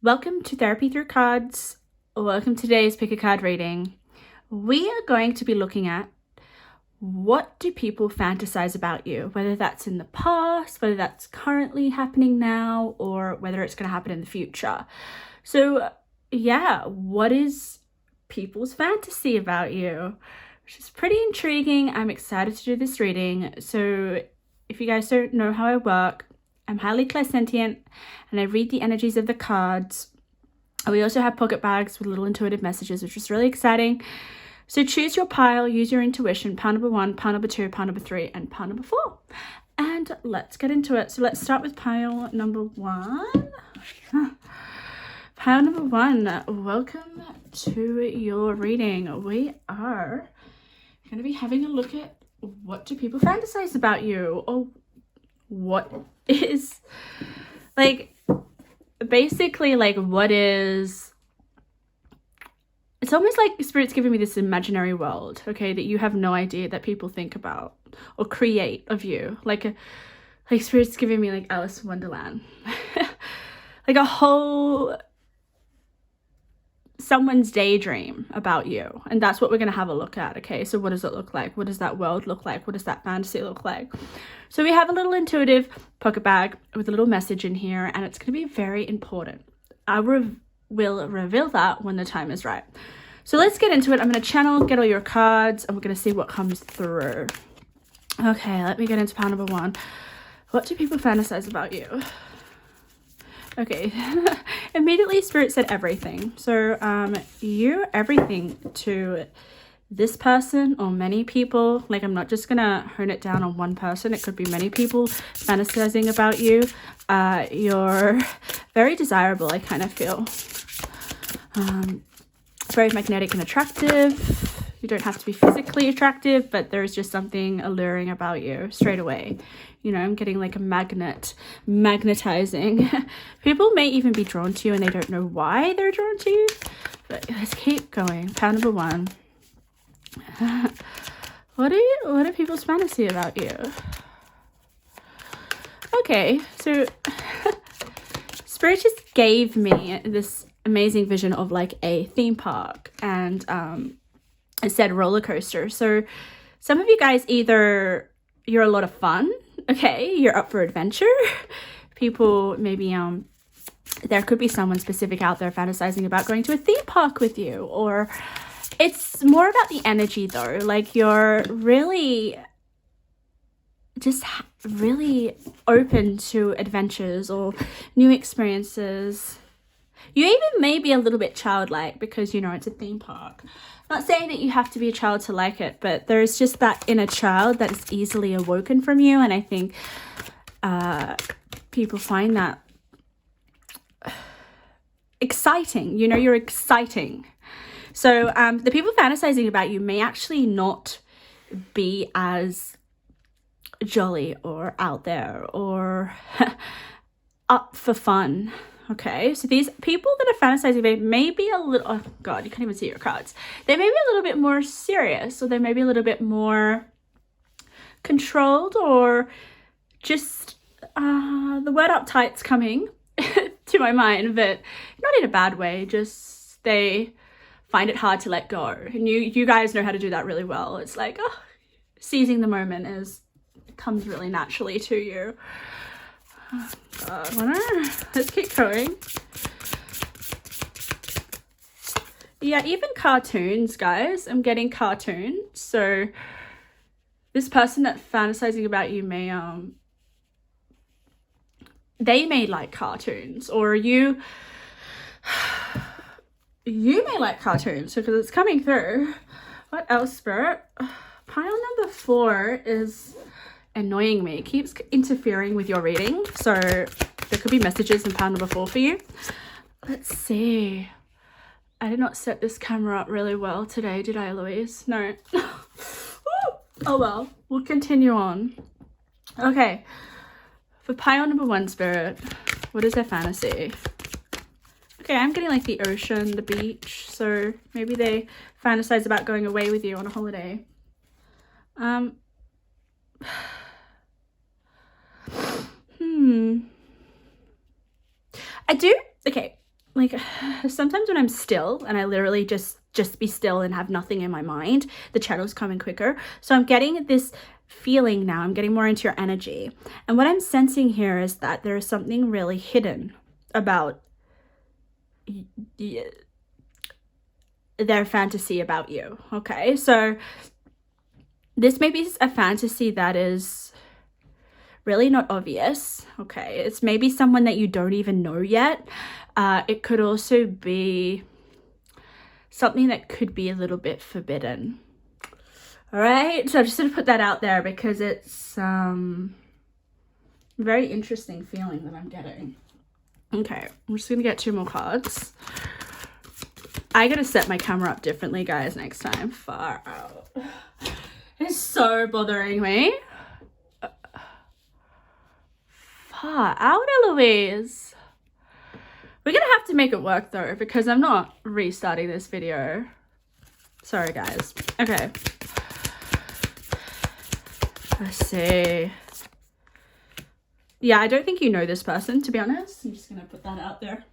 Welcome to Therapy Through Cards. Welcome to today's Pick a Card reading. We are going to be looking at what do people fantasize about you, whether that's in the past, whether that's currently happening now, or whether it's going to happen in the future. So yeah, what is people's fantasy about you? Which is pretty intriguing. I'm excited to do this reading. So if you guys don't know how I work, I'm highly clairsentient and I read the energies of the cards. We also have pocket bags with little intuitive messages, which is really exciting. So choose your pile, use your intuition, pile number 1, pile number 2, pile number 3, and pile number 4. And let's get into it. So let's start with pile number 1. Pile number 1, welcome to your reading. We are going to be having a look at what do people fantasize about you, or what is, like, basically, like, what is, it's almost like Spirit's giving me this imaginary world, okay, that you have no idea that people think about or create of you. Like Spirit's giving me like Alice in Wonderland. Like a whole, someone's daydream about you, and that's what we're going to have a look at. Okay, so what does it look like? What does that world look like? What does that fantasy look like? So we have a little intuitive pocket bag with a little message in here, and it's going to be very important. I will reveal that when the time is right. So let's get into it. I'm going to channel, get all your cards, and we're going to see what comes through. Okay, let me get into pile number 1. What do people fantasize about you? Okay, immediately Spirit said everything. So you're everything to this person or many people. Like, I'm not just gonna hone it down on one person. It could be many people fantasizing about you. You're very desirable, I kind of feel. Very magnetic and attractive. You don't have to be physically attractive, but there's just something alluring about you straight away. You know, I'm getting like a magnetizing. People may even be drawn to you and they don't know why they're drawn to you. But let's keep going. Pile number 1. What are people's fantasy about you? Okay, so Spirit just gave me this amazing vision of like a theme park, and it said roller coaster. So some of you guys, either you're a lot of fun, okay, you're up for adventure. People maybe there could be someone specific out there fantasizing about going to a theme park with you, or it's more about the energy though. Like, you're really just really open to adventures or new experiences. You even may be a little bit childlike because, you know, it's a theme park. Not saying that you have to be a child to like it, but there's just that inner child that is easily awoken from you. And I think people find that exciting. You know, you're exciting. So the people fantasizing about you may actually not be as jolly or out there or up for fun. Okay, so these people that are fantasizing about may be a little, oh god, you can't even see your cards. They may be a little bit more serious, or they may be a little bit more controlled, or just the word uptight's coming to my mind, but not in a bad way. Just they find it hard to let go, and you guys know how to do that really well. It's like, oh, seizing the moment comes really naturally to you. Let's keep going. Yeah, even cartoons, guys. I'm getting cartoons. So this person that's fantasizing about you may they may like cartoons, or you may like cartoons because it's coming through. What else, Spirit? Pile number 4 is annoying me. It keeps interfering with your reading, so there could be messages in pile number 4 for you. Let's see. I did not set this camera up really well today, did I, Louise? No. Oh well, we'll continue on. Okay, for pile number 1, Spirit, what is their fantasy? Okay, I'm getting like the ocean, the beach, so maybe they fantasize about going away with you on a holiday. I do, okay, like, like, sometimes when I'm still and I literally just be still and have nothing in my mind, the channel's coming quicker. So I'm getting this feeling now. I'm getting more into your energy. And what I'm sensing here is that there is something really hidden about their fantasy about you. Okay, so this may be a fantasy that is really not obvious. Okay, it's maybe someone that you don't even know yet. It could also be something that could be a little bit forbidden. All right, so I'm just gonna put that out there because it's very interesting feeling that I'm getting. Okay, I'm just gonna get 2 more cards. I gotta set my camera up differently, guys, next time. Far out. It's so bothering me. Far out, Eloise. We're gonna have to make it work though, because I'm not restarting this video. Sorry, guys. Okay. Let's see. Yeah, I don't think you know this person, to be honest. I'm just gonna put that out there.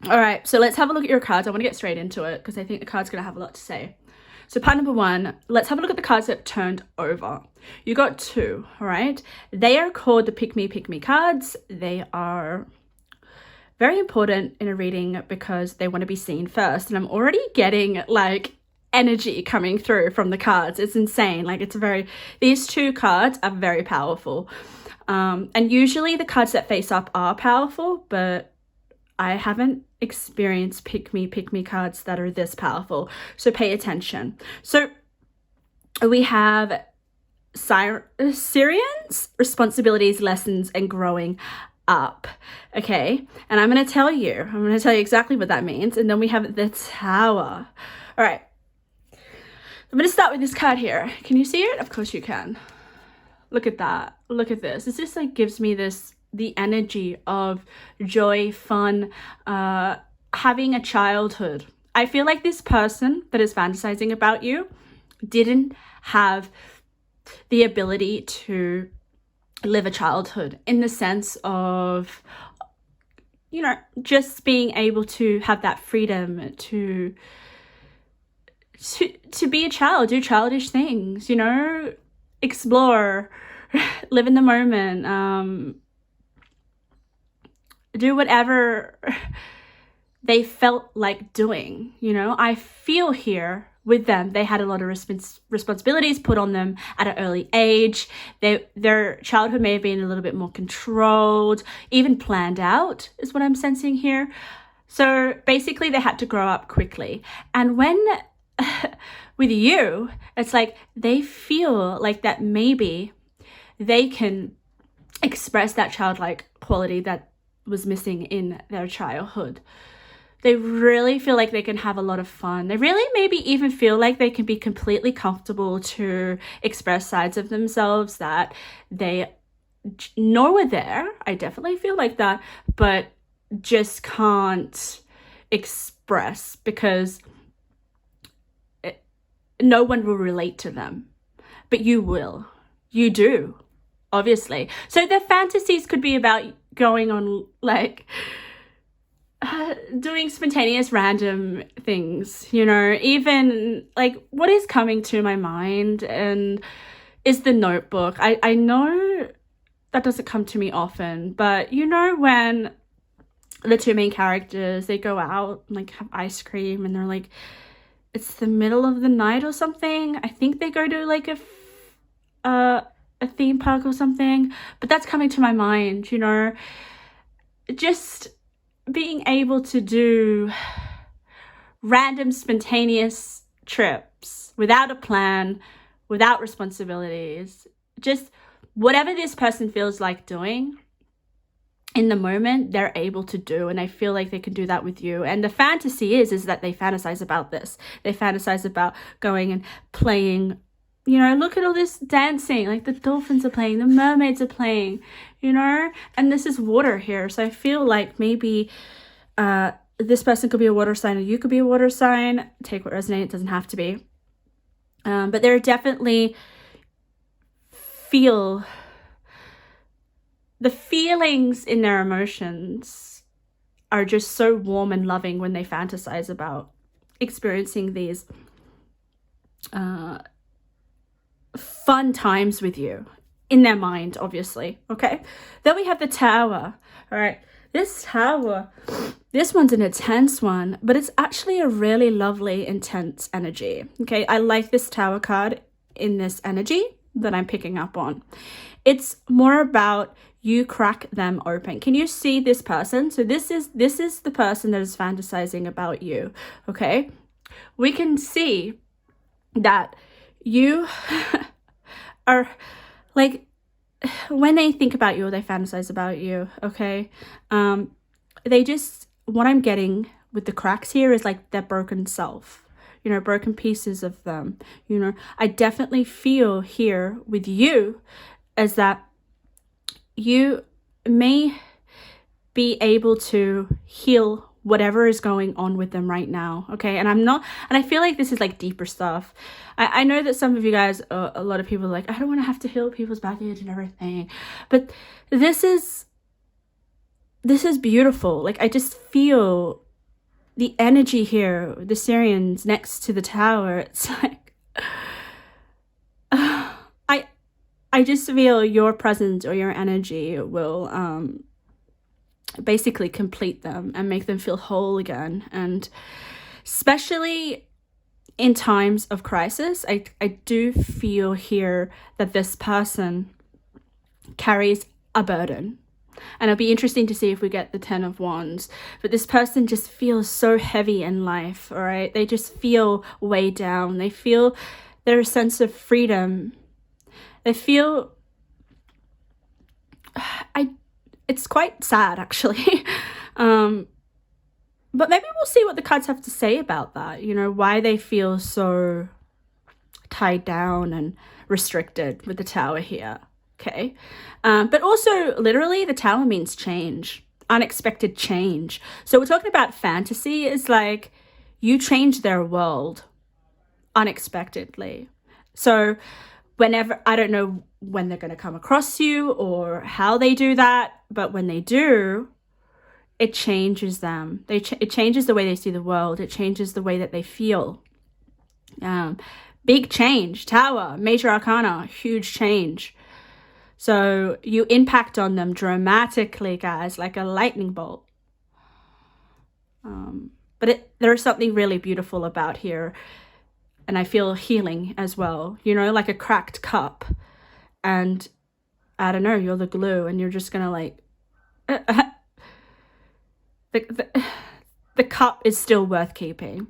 All right, so let's have a look at your cards. I want to get straight into it because I think the card's going to have a lot to say. So part number 1, let's have a look at the cards that turned over. You got 2, all right? They are called the Pick Me cards. They are very important in a reading because they want to be seen first. And I'm already getting like energy coming through from the cards. It's insane. Like these 2 cards are very powerful. And usually the cards that face up are powerful, but I haven't experienced pick me cards that are this powerful. So pay attention. So we have Syrians, responsibilities, lessons, and growing up. Okay. And I'm going to tell you exactly what that means. And then we have the Tower. All right. I'm going to start with this card here. Can you see it? Of course you can. Look at that. Look at this. This just like gives me the energy of joy, fun, having a childhood. I feel like this person that is fantasizing about you didn't have the ability to live a childhood in the sense of, you know, just being able to have that freedom to be a child, do childish things, you know, explore, live in the moment, do whatever they felt like doing, you know. I feel here with them, they had a lot of responsibilities put on them at an early age. Their childhood may have been a little bit more controlled, even planned out, is what I'm sensing here. So basically they had to grow up quickly. And when with you, it's like they feel like that maybe they can express that childlike quality that was missing in their childhood. They really feel like they can have a lot of fun. They really maybe even feel like they can be completely comfortable to express sides of themselves that they know are there. I definitely feel like that, but just can't express because no one will relate to them. But you will. You do, obviously. So their fantasies could be about going on like doing spontaneous random things, you know, even like what is coming to my mind and is the Notebook. I know that doesn't come to me often, but you know when the 2 main characters, they go out and like have ice cream and they're like, it's the middle of the night or something. I think they go to like a theme park or something, but that's coming to my mind, you know, just being able to do random spontaneous trips without a plan, without responsibilities, just whatever this person feels like doing in the moment, they're able to do. And I feel like they can do that with you. And the fantasy is that they fantasize about this. They fantasize about going and playing, you know, look at all this dancing, like the dolphins are playing, the mermaids are playing, you know, and this is water here. So I feel like maybe this person could be a water sign or you could be a water sign. Take what resonates, it doesn't have to be. But there are definitely the feelings in their emotions are just so warm and loving when they fantasize about experiencing these fun times with you in their mind, obviously. Okay, then we have the Tower. All right, this Tower, this one's an intense one, but it's actually a really lovely intense energy. Okay, I like this Tower card in this energy that I'm picking up on. It's more about you crack them open. Can you see this person? So this is the person that is fantasizing about you. Okay, we can see that you are like, when they think about you or they fantasize about you, okay, they just, what I'm getting with the cracks here is like their broken self, you know, broken pieces of them. You know, I definitely feel here with you as that you may be able to heal whatever is going on with them right now. Okay, and I feel like this is like deeper stuff. I know that some of you guys, a lot of people are like, I don't want to have to heal people's baggage and everything, but this is beautiful. Like, I just feel the energy here, the Syrians next to the Tower. It's like I just feel your presence or your energy will basically complete them and make them feel whole again. And especially in times of crisis, I do feel here that this person carries a burden. And it'll be interesting to see if we get the 10 of Wands. But this person just feels so heavy in life, all right? They just feel weighed down. They feel their sense of freedom. They feel... it's quite sad, actually. But maybe we'll see what the cards have to say about that. You know, why they feel so tied down and restricted with the Tower here. Okay. But also, literally, the Tower means change. Unexpected change. So we're talking about fantasy is like you change their world unexpectedly. So whenever, I don't know when they're going to come across you or how they do that, but when they do, it changes them. It changes the way they see the world. It changes the way that they feel. Big change. Tower, major arcana, huge change. So you impact on them dramatically, guys, like a lightning bolt. But there is something really beautiful about here. And I feel healing as well, you know, like a cracked cup. And I don't know, you're the glue and you're just going to like... the cup is still worth keeping.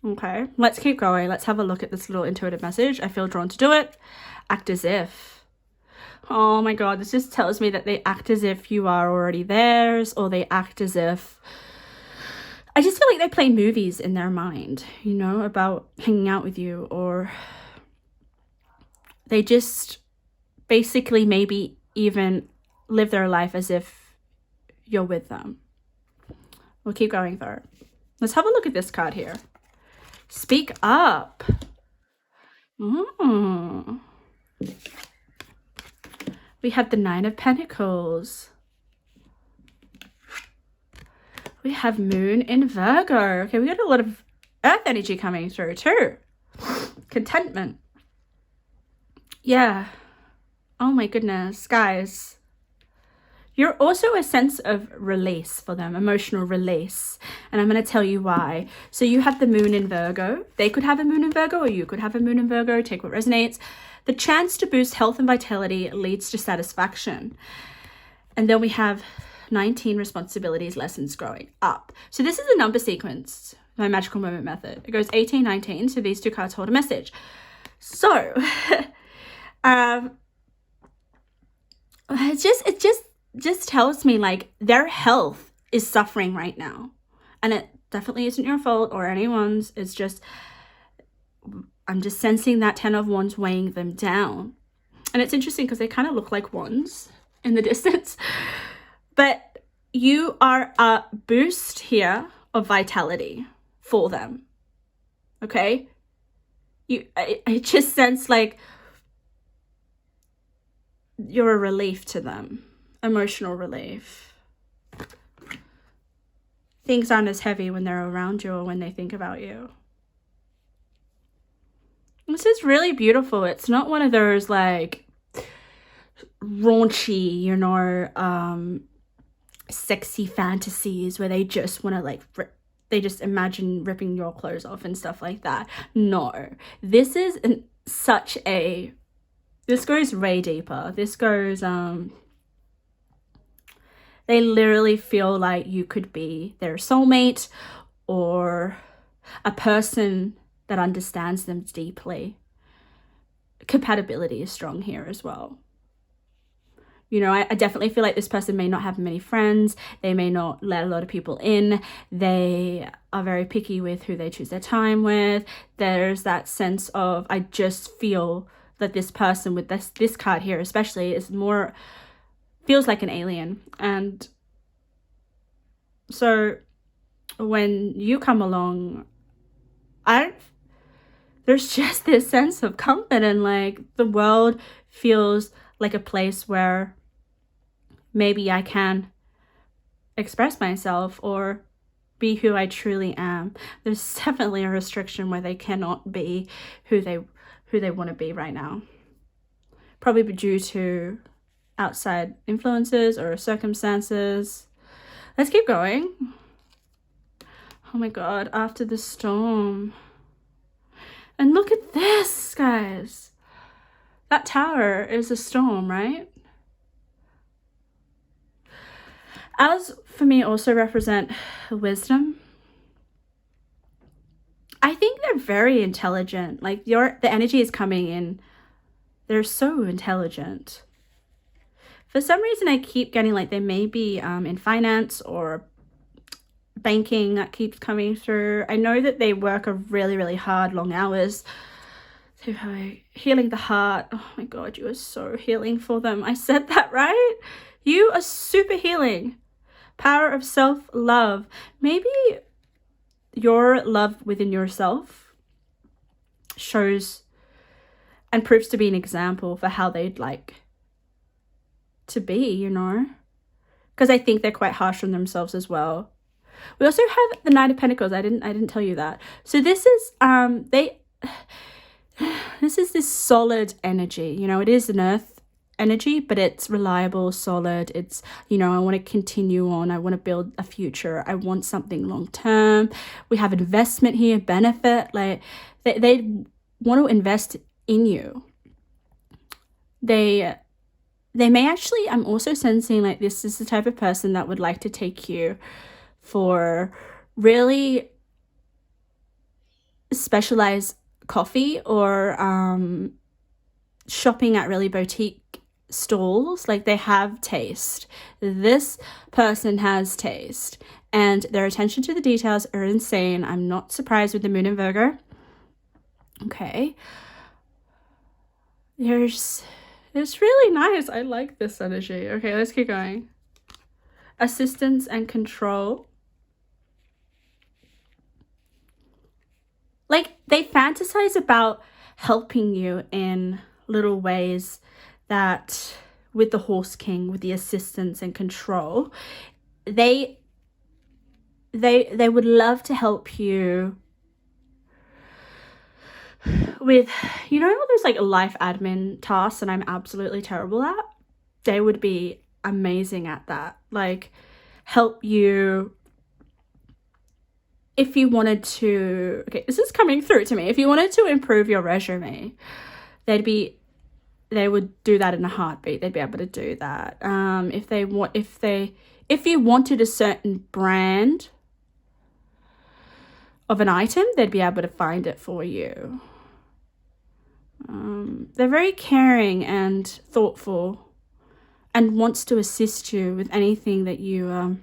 Okay, let's keep going. Let's have a look at this little intuitive message. I feel drawn to do it. Act as if. Oh my God, this just tells me that they act as if you are already theirs, or they act as if... I just feel like they play movies in their mind, you know, about hanging out with you, or they just basically maybe even live their life as if you're with them. We'll keep going though. Let's have a look at this card here. Speak up. We have the Nine of Pentacles. We have Moon in Virgo. Okay, we got a lot of Earth energy coming through too. Contentment. Yeah. Oh my goodness, guys. You're also a sense of release for them, emotional release. And I'm going to tell you why. So you have the Moon in Virgo. They could have a Moon in Virgo, or you could have a Moon in Virgo. Take what resonates. The chance to boost health and vitality leads to satisfaction. And then we have 19 responsibilities, lessons growing up. So this is a number sequence, my magical moment method. It goes 18, 19. So these two cards hold a message. So it just tells me like their health is suffering right now, and it definitely isn't your fault or anyone's. It's just, I'm just sensing that 10 of Wands weighing them down. And it's interesting because they kind of look like wands in the distance, but you are a boost here of vitality for them. Okay, I just sense like you're a relief to them. Emotional relief. things aren't as heavy when they're around you or when they think about you. This is really beautiful. It's not one of those like raunchy, you know, sexy fantasies where they just want to like they just imagine ripping your clothes off and stuff like that. No, this is this goes way deeper. This goes they literally feel like you could be their soulmate or a person that understands them deeply. Compatibility is strong here as well. You know, I definitely feel like this person may not have many friends. They may not let a lot of people in. They are very picky with who they choose their time with. There's that sense of, I just feel that this person with this card here especially is more, feels like an alien. And so when you come along, there's just this sense of comfort, and like the world feels like a place where maybe I can express myself or be who I truly am. There's definitely a restriction where they cannot be who they want to be right now. Probably due to outside influences or circumstances. Let's keep going. Oh my God, after the storm. And look at this, guys. That tower is a storm, right? Owls, for me, also represent wisdom. I think they're very intelligent. Like the energy is coming in. They're so intelligent. For some reason, I keep getting like they may be in finance or banking. That keeps coming through. I know that they work a really, really hard, long hours. Healing the heart. Oh my God, you are so healing for them. I said that right? You are super healing. Power of self-love. Maybe your love within yourself shows and proves to be an example for how they'd like to be, you know? Because I think they're quite harsh on themselves as well. We also have the Knight of Pentacles. I didn't tell you that. So this is this is this solid energy. You know, it is an earth energy, but it's reliable, solid. It's, you know, I want to continue on. I want to build a future. I want something long term. We have investment here, benefit. Like they want to invest in you. They may actually, I'm also sensing like this is the type of person that would like to take you for really specialized coffee or shopping at really boutique stalls. Like they have taste. This person has taste and their attention to the details are insane. I'm not surprised with the moon in Virgo. Okay. It's really nice. I like this energy. Okay, let's keep going. Assistance and control. Like they fantasize about helping you in little ways that with the Horse King, with the assistance and control, they would love to help you with, you know, all those like life admin tasks, and I'm absolutely terrible at. They would be amazing at that. Like help you if you wanted to, okay, this is coming through to me. If you wanted to improve your resume, they would do that in a heartbeat. They'd be able to do that. If you wanted a certain brand of an item, they'd be able to find it for you. They're very caring and thoughtful and wants to assist you with anything that you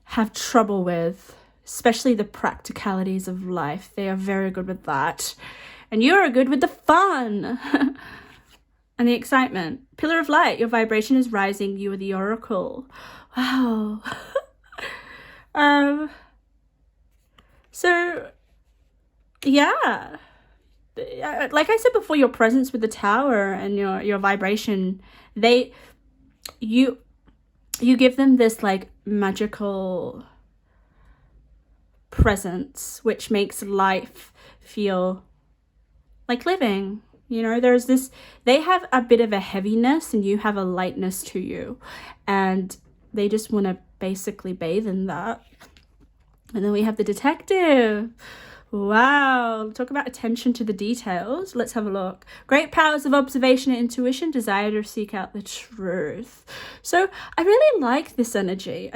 have trouble with, especially the practicalities of life. They are very good with that. And you're good with the fun and the excitement. Pillar of light, your vibration is rising. You are the oracle. Wow. So yeah, like I said before, your presence with the tower and your vibration, you you give them this like magical presence, which makes life feel like living. You know, there's this, they have a bit of a heaviness and you have a lightness to you, and they just want to basically bathe in that. And then we have the detective. Wow, talk about attention to the details. Let's have a look. Great powers of observation and intuition, desire to seek out the truth. So I really like this energy.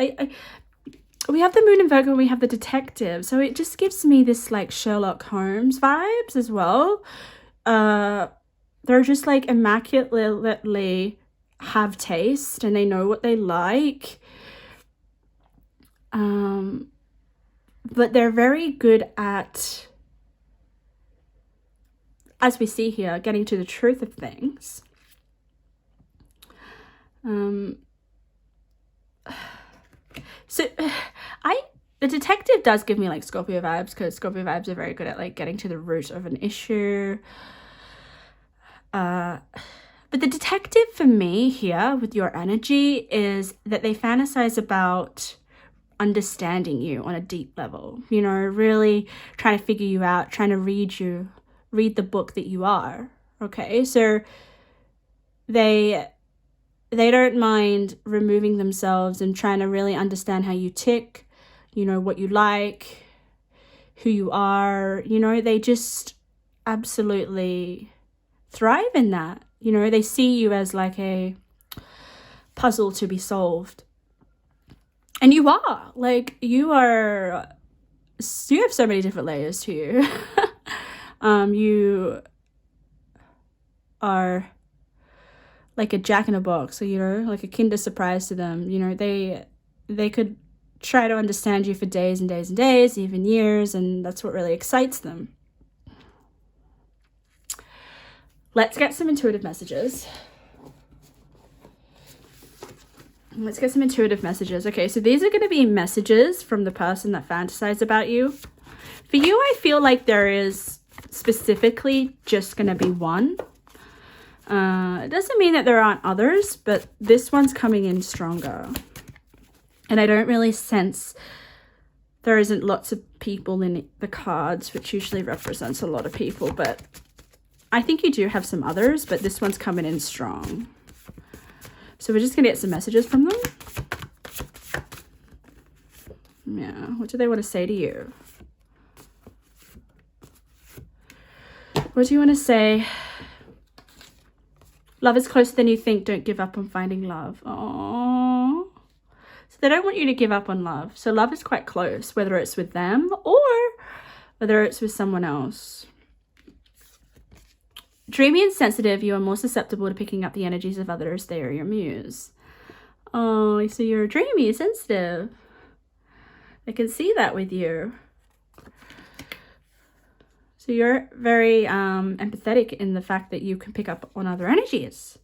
We have the moon in Virgo and we have the detective. So it just gives me this like Sherlock Holmes vibes as well. They're just like immaculately have taste and they know what they like. But they're very good at, as we see here, getting to the truth of things. The detective does give me like Scorpio vibes, because Scorpio vibes are very good at like getting to the root of an issue. But the detective for me here with your energy is that they fantasize about understanding you on a deep level, you know, really trying to figure you out, trying to read the book that you are. Okay, so they don't mind removing themselves and trying to really understand how you tick, you know, what you like, who you are, you know, they just absolutely thrive in that. You know, they see you as like a puzzle to be solved. And you are, like, you have so many different layers to you. You are like a jack in a box, so, you know, like a Kinder Surprise to them. You know, they could try to understand you for days and days and days, even years, and that's what really excites them. Let's get some intuitive messages. Let's get some intuitive messages. Okay, so these are going to be messages from the person that fantasized about you. For you, I feel like there is specifically just going to be one. It doesn't mean that there aren't others, but this one's coming in stronger. And I don't really sense there isn't lots of people in the cards, which usually represents a lot of people, but I think you do have some others, but this one's coming in strong. So we're just going to get some messages from them. Yeah, what do they want to say to you? What do you want to say? Love is closer than you think. Don't give up on finding love. Aww. So they don't want you to give up on love. So love is quite close, whether it's with them or whether it's with someone else. Dreamy and sensitive, you are more susceptible to picking up the energies of others. They are your muse. Oh, so you're dreamy, sensitive. I can see that with you. So you're very empathetic in the fact that you can pick up on other energies.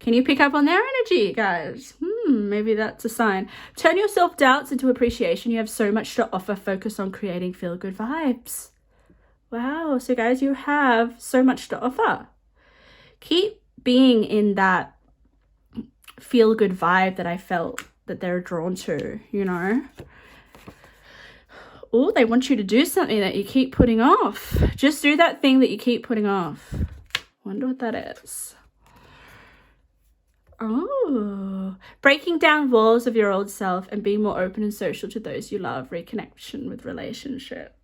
Can you pick up on their energy, guys? Maybe that's a sign. Turn your self-doubts into appreciation. You have so much to offer. Focus on creating feel-good vibes. Wow, so guys, you have so much to offer. Keep being in that feel-good vibe that I felt that they're drawn to, you know. Oh, they want you to do something that you keep putting off. Just do that thing that you keep putting off. Wonder what that is. Oh, breaking down walls of your old self and being more open and social to those you love. Reconnection with relationship.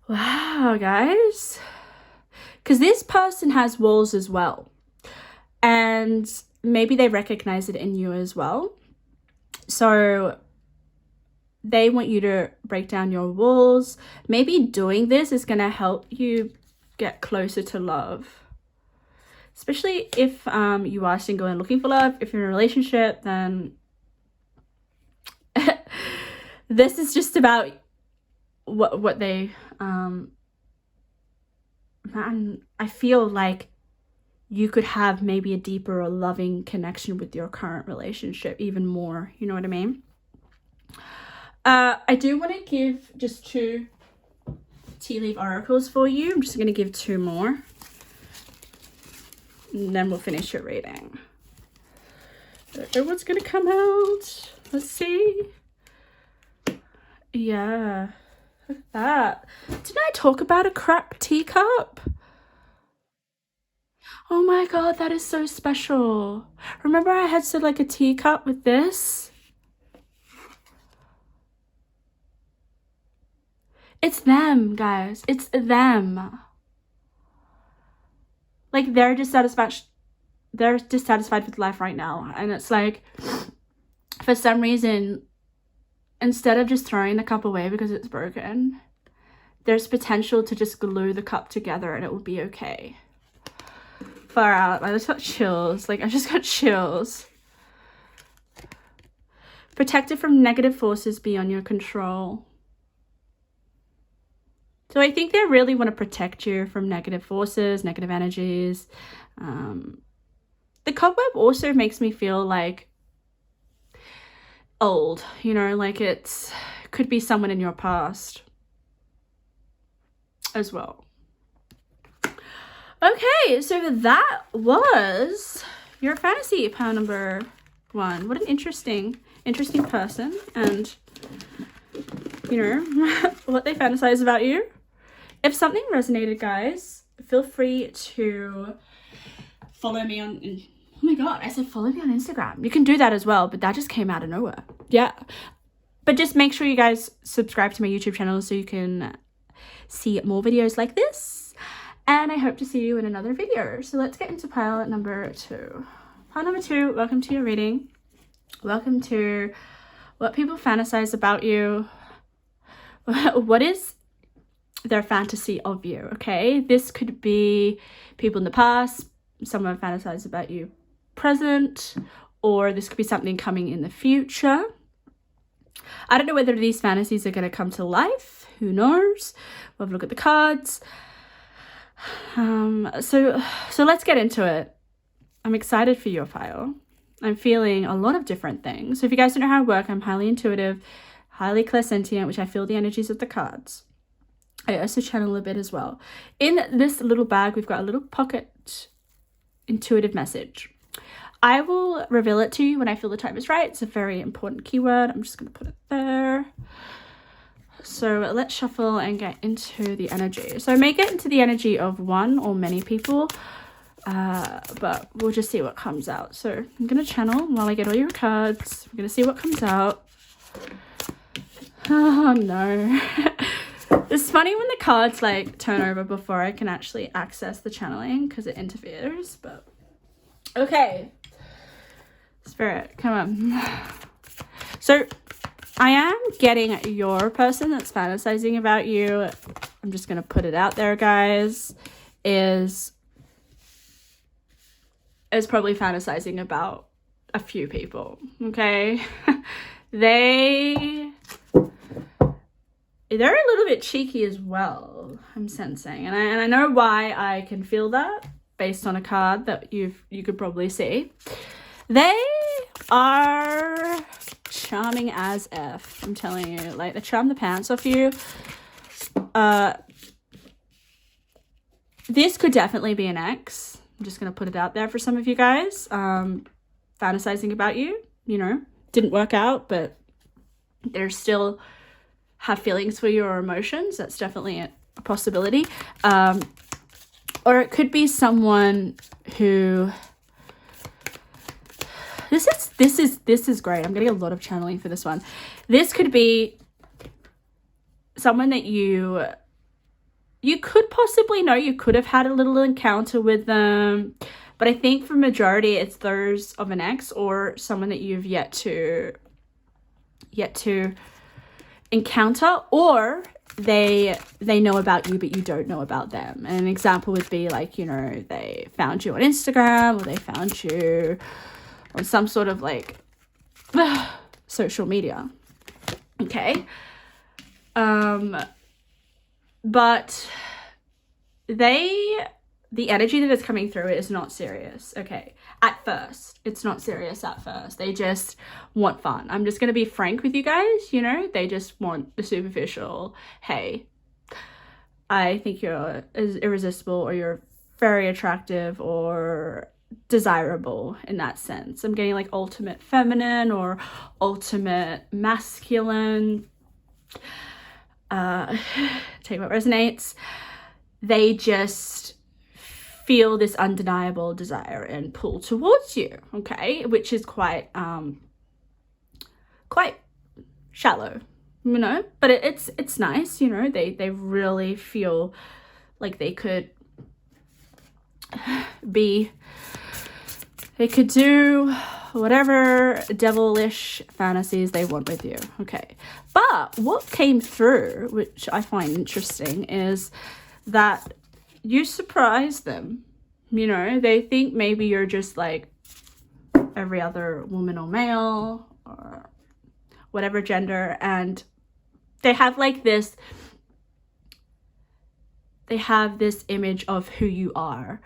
Wow, guys. Because this person has walls as well. And maybe they recognize it in you as well. So they want you to break down your walls. Maybe doing this is going to help you get closer to love. Especially if you are single and looking for love. If you're in a relationship, then this is just about what they man, I feel like you could have maybe a deeper or loving connection with your current relationship even more, you know what I mean? I do want to give just 2 tea leaf oracles for you. I'm just going to give 2 more and then we'll finish your reading. don't know what's gonna come out. Let's see. Yeah, look at that. Didn't I talk about a cracked teacup? Oh my god, that is so special. Remember I had said like a teacup with this? It's them, guys. It's them. Like, they're dissatisfied with life right now. And it's like, for some reason, instead of just throwing the cup away because it's broken, there's potential to just glue the cup together and it will be okay. Far out. I just got chills. Like, I just got chills. Protected from negative forces beyond your control. So I think they really want to protect you from negative forces, negative energies. The cobweb also makes me feel like old, you know, like it could be someone in your past as well. Okay, so that was your fantasy pile number 1. What an interesting person, and you know what they fantasize about you. If something resonated, guys, feel free to follow me on, oh my god, I said follow me on Instagram. You can do that as well, but that just came out of nowhere. Yeah, but just make sure you guys subscribe to my YouTube channel so you can see more videos like this, and I hope to see you in another video. So let's get into pile number 2. Pile number 2, welcome to your reading. Welcome to what people fantasize about you. What is their fantasy of you? Okay, this could be people in the past, someone fantasizes about you present, or this could be something coming in the future. I don't know whether these fantasies are going to come to life. Who knows? We'll have a look at the cards. So let's get into it. I'm excited for your file. I'm feeling a lot of different things. So if you guys don't know how I work, I'm highly intuitive, highly clairsentient, which I feel the energies of the cards. I also channel a bit as well. In this little bag, we've got a little pocket intuitive message. I will reveal it to you when I feel the time is right. It's a very important keyword. I'm just going to put it there. So let's shuffle and get into the energy. So I may get into the energy of one or many people, but we'll just see what comes out. So I'm going to channel while I get all your cards. We're going to see what comes out. Oh no. It's funny when the cards like turn over before I can actually access the channeling because it interferes, but okay. Spirit, come on. So I am getting your person that's fantasizing about you. I'm just going to put it out there, guys, is probably fantasizing about a few people, okay? They're a little bit cheeky as well, I'm sensing. And I know why I can feel that based on a card that you could probably see. They are charming as F, I'm telling you. Like, they charm the pants off you. This could definitely be an ex. I'm just going to put it out there for some of you guys. Fantasizing about you, you know, didn't work out, but they're still have feelings for you or emotions. That's definitely a possibility. Or it could be someone who this is great. I'm getting a lot of channeling for this one. This could be someone that you could possibly know. You could have had a little encounter with them, but I think for majority it's those of an ex or someone that you've yet to encounter, or they know about you but you don't know about them. And an example would be like, you know, they found you on Instagram or they found you on some sort of like social media. Okay. But the energy that is coming through is not serious. Okay. At first, it's not serious at first. They just want fun. I'm just going to be frank with you guys, you know, they just want the superficial, hey, I think you're irresistible, or you're very attractive, or desirable in that sense. I'm getting like ultimate feminine or ultimate masculine. Take what resonates. They just feel this undeniable desire and pull towards you, okay, which is quite shallow, you know, but it's nice, you know. They really feel like they could do whatever devilish fantasies they want with you, okay. But what came through, which I find interesting, is that you surprise them. You know, they think maybe you're just like every other woman or male or whatever gender, and they have this image of who you are,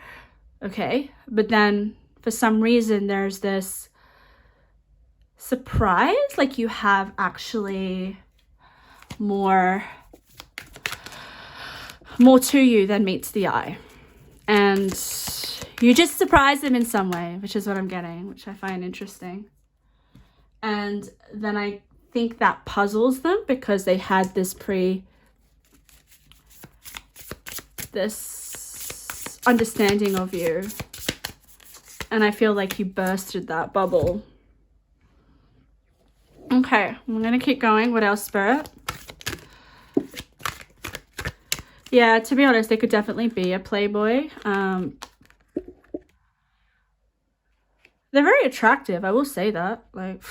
okay? But then for some reason there's this surprise, like you have actually more to you than meets the eye, and you just surprise them in some way, which is what I'm getting, which I find interesting. And then I think that puzzles them because they had this understanding of you, and I feel like you bursted that bubble. Okay, I'm gonna keep going. What else, Spirit? Yeah, to be honest, they could definitely be a playboy. They're very attractive, I will say that. Like,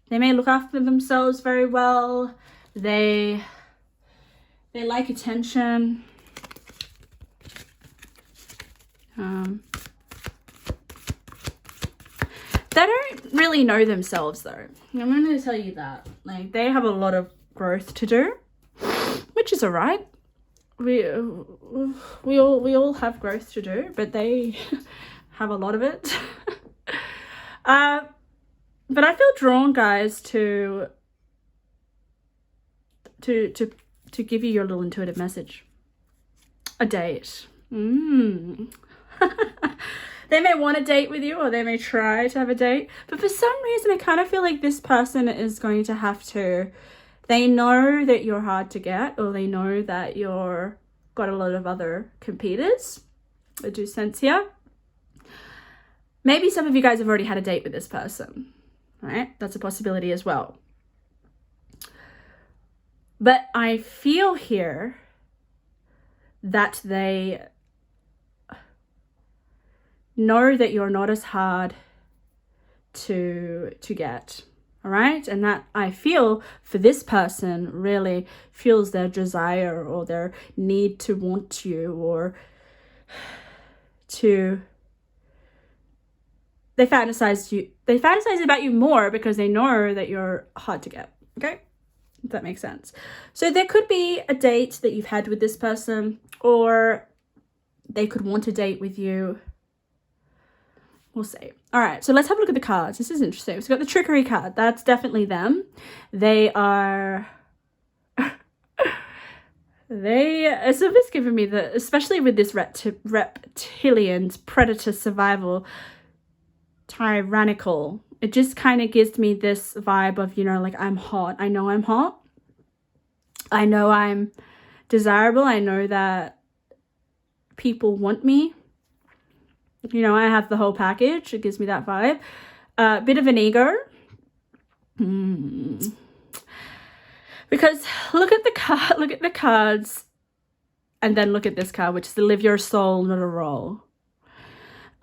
they may look after themselves very well. They like attention. They don't really know themselves though. I'm going to tell you that. Like, they have a lot of growth to do, which is alright. We all have growth to do, but they have a lot of it. But I feel drawn, guys, to give you your little intuitive message. A date. They may want a date with you, or they may try to have a date, but for some reason I kind of feel like this person is going to have to, they know that you're hard to get, or they know that you're got a lot of other competitors. I do sense here. Maybe some of you guys have already had a date with this person, right? That's a possibility as well. But I feel here that they know that you're not as hard to get, all right? And that, I feel, for this person really fuels their desire or their need to want you, or they fantasize about you more because they know that you're hard to get, okay? If that makes sense. So there could be a date that you've had with this person, or they could want a date with you. We'll see. All right, so let's have a look at the cards. This is interesting. So we've got the trickery card. That's definitely them. They are... So this giving me the... Especially with this reptilian, predator, survival, tyrannical. It just kind of gives me this vibe of, you know, like, I'm hot. I know I'm hot. I know I'm desirable. I know that people want me. You know, I have the whole package. It gives me that vibe. Bit of an ego. Because look at the cards, and then look at this card, which is to live your soul, not a role.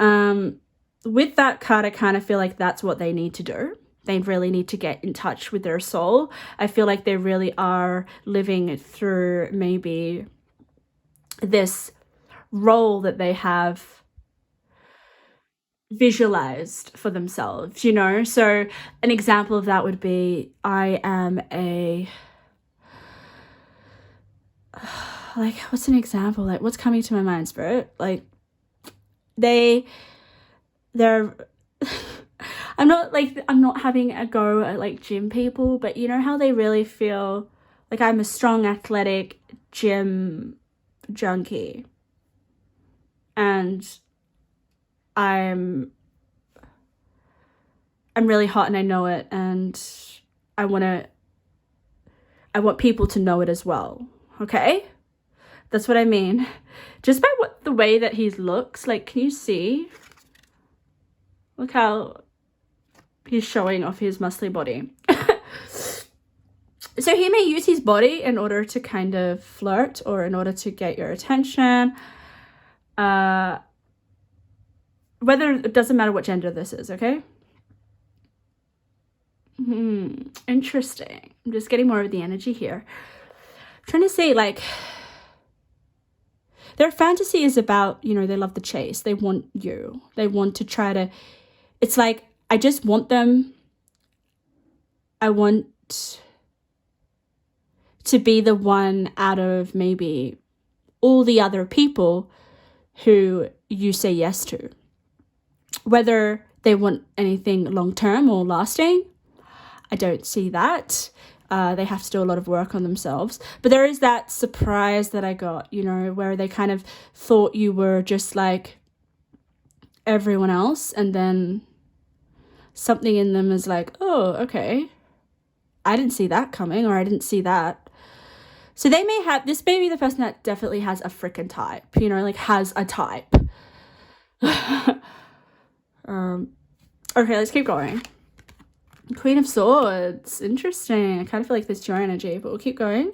With that card, I kind of feel like that's what they need to do. They really need to get in touch with their soul. I feel like they really are living through maybe this role that they have visualized for themselves, you know? So an example of that would be, I am a... Like, what's an example? Like, what's coming to my mind, Spirit? Like, they're... I'm not having a go at like gym people, but you know how they really feel like I'm a strong, athletic gym junkie, and I'm really hot and I know it, and I want people to know it as well. Okay? That's what I mean. Just by the way that he looks, like, can you see? Look how he's showing off his muscly body. So he may use his body in order to kind of flirt or in order to get your attention. Whether, it doesn't matter what gender this is, okay? Interesting. I'm just getting more of the energy here. I'm trying to say, like, their fantasy is about, you know, they love the chase. They want you. They want to try to, it's like, I just want them. I want to be the one out of maybe all the other people who you say yes to. Whether they want anything long-term or lasting, I don't see that. They have to do a lot of work on themselves. But there is that surprise that I got, you know, where they kind of thought you were just like everyone else. And then something in them is like, oh, okay, I didn't see that coming, or I didn't see that. So they may have, this may be the person that definitely has a freaking type, you know, like has a type. Okay, let's keep going. Queen of Swords. Interesting. I kind of feel like there's your energy, but we'll keep going.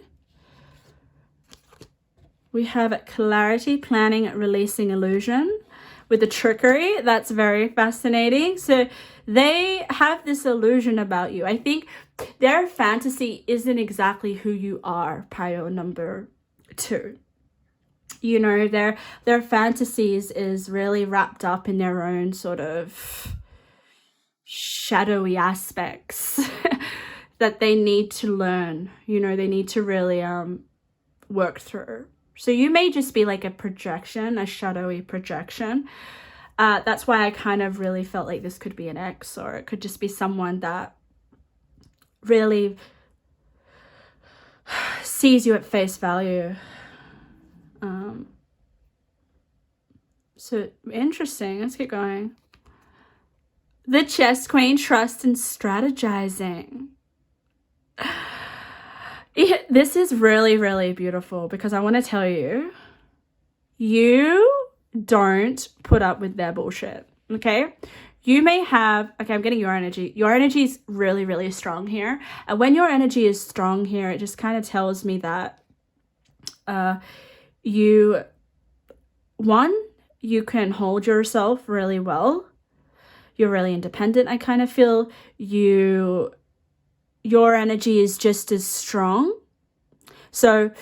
We have clarity, planning, releasing illusion with the trickery. That's very fascinating. So they have this illusion about you. I think their fantasy isn't exactly who you are, pile number 2. You know, their fantasies is really wrapped up in their own sort of shadowy aspects that they need to learn. You know, they need to really work through. So you may just be like a projection, a shadowy projection. That's why I kind of really felt like this could be an ex, or it could just be someone that really sees you at face value. So interesting. Let's keep going. The Chess Queen, trust and strategizing. This is really, really beautiful, because I want to tell you, you don't put up with their bullshit, okay? You may have, okay, I'm getting your energy. Your energy is really, really strong here. And when your energy is strong here, it just kind of tells me that you can hold yourself really well. You're really independent. I kind of feel your energy is just as strong. So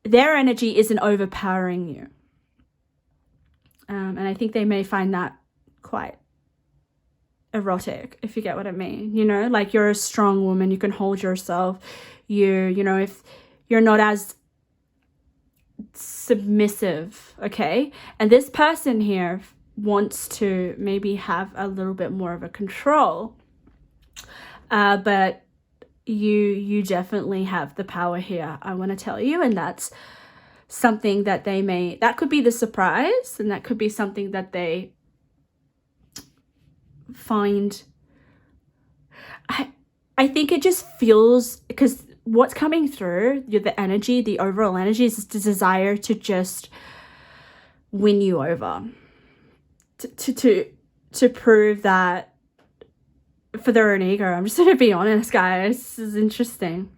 their energy isn't overpowering you. And I think they may find that quite erotic, if you get what I mean. You know, like, you're a strong woman. You can hold yourself. You know, if you're not as submissive, okay? And this person here wants to maybe have a little bit more of a control. But you definitely have the power here, I want to tell you. And that's something that that could be the surprise, and that could be something that they find. I think it just feels, because what's coming through, the energy, the overall energy, is the desire to just win you over, to prove that, for their own ego. I'm just going to be honest, guys. This is interesting.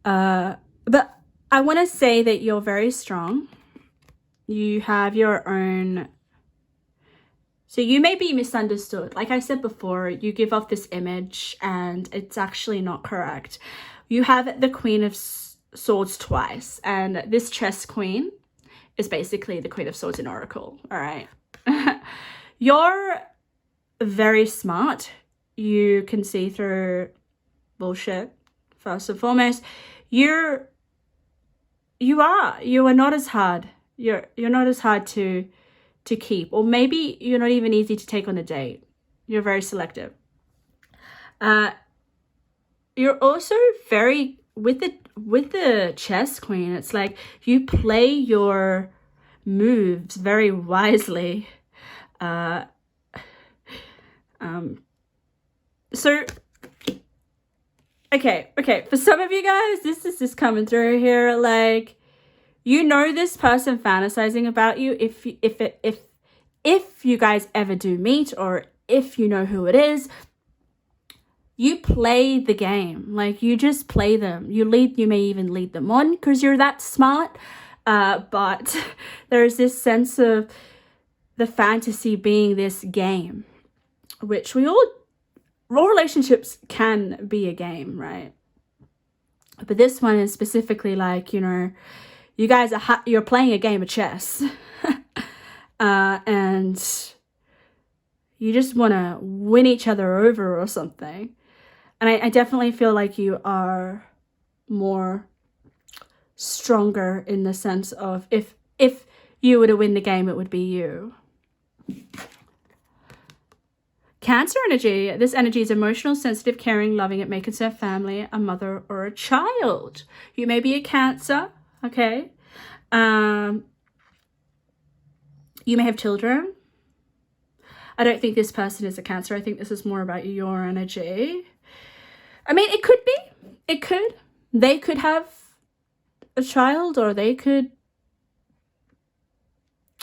But I want to say that you're very strong. You have your own. So you may be misunderstood. Like I said before, you give off this image and it's actually not correct. You have the Queen of Swords twice, and this Chess Queen is basically the Queen of Swords in Oracle. All right. You're very smart. You can see through bullshit, first and foremost. You are not as hard. You're not as hard to keep, or maybe you're not even easy to take on a date. You're very selective. You're also very, with the Chess Queen, it's like you play your moves very wisely. So okay, for some of you guys, this is just coming through here, like, you know, this person fantasizing about you, if you guys ever do meet, or if you know who it is, you play the game. Like, you just play them. You may even lead them on because you're that smart. But there's this sense of the fantasy being this game, which all relationships can be a game, right? But this one is specifically like, you know, you guys you're playing a game of chess. And you just want to win each other over or something. And I definitely feel like you are more stronger in the sense of if you were to win the game, it would be you. Cancer energy. This energy is emotional, sensitive, caring, loving. It may concern family, a mother, or a child. You may be a Cancer, okay? You may have children. I don't think this person is a Cancer. I think this is more about your energy. I mean, it could be. It could. They could have a child, or they could.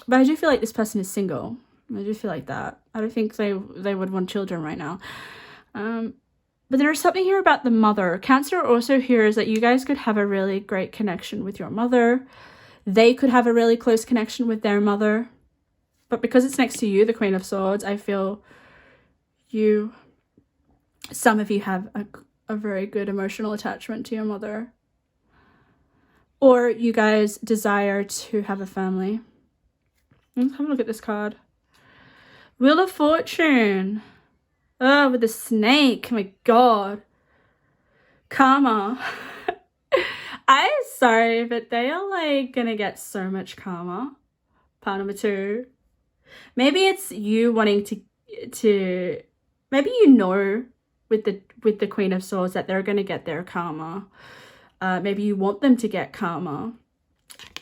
But I do feel like this person is single. I do feel like that. I don't think they would want children right now. But there's something here about the mother. Cancer also hears that you guys could have a really great connection with your mother. They could have a really close connection with their mother. But because it's next to you, the Queen of Swords, I feel some of you have a very good emotional attachment to your mother. Or you guys desire to have a family. Let's have a look at this card. Wheel of Fortune. Oh, with the snake. Oh my God. Karma. I'm sorry, but they are like gonna get so much karma. Part number 2. Maybe it's you wanting to maybe you know with the Queen of Swords that they're gonna get their karma. Maybe you want them to get karma.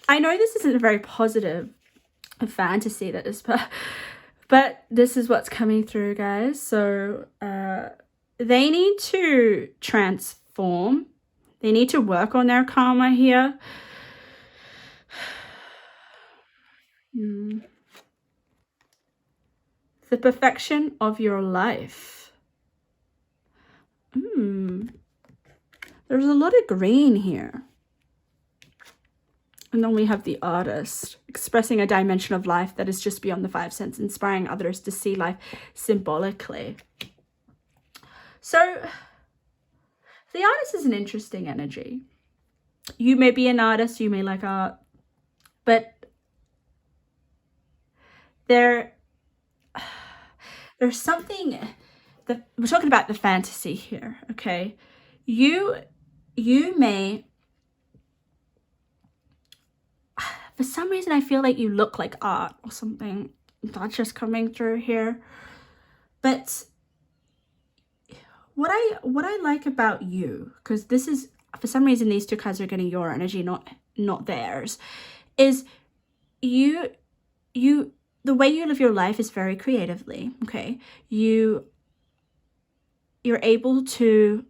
I know this isn't a very positive fantasy that is, but this is what's coming through, guys. So they need to transform. They need to work on their karma here. The perfection of your life. There's a lot of green here. And then we have the artist, expressing a dimension of life that is just beyond the 5 senses, inspiring others to see life symbolically. So the artist is an interesting energy. You may be an artist, you may like art, but there's something that we're talking about, the fantasy here, okay? You may, for some reason, I feel like you look like art or something. That's just coming through here. But what I like about you, because this is, for some reason, these 2 cards are getting your energy, not theirs, is you the way you live your life is very creatively, okay? You're able to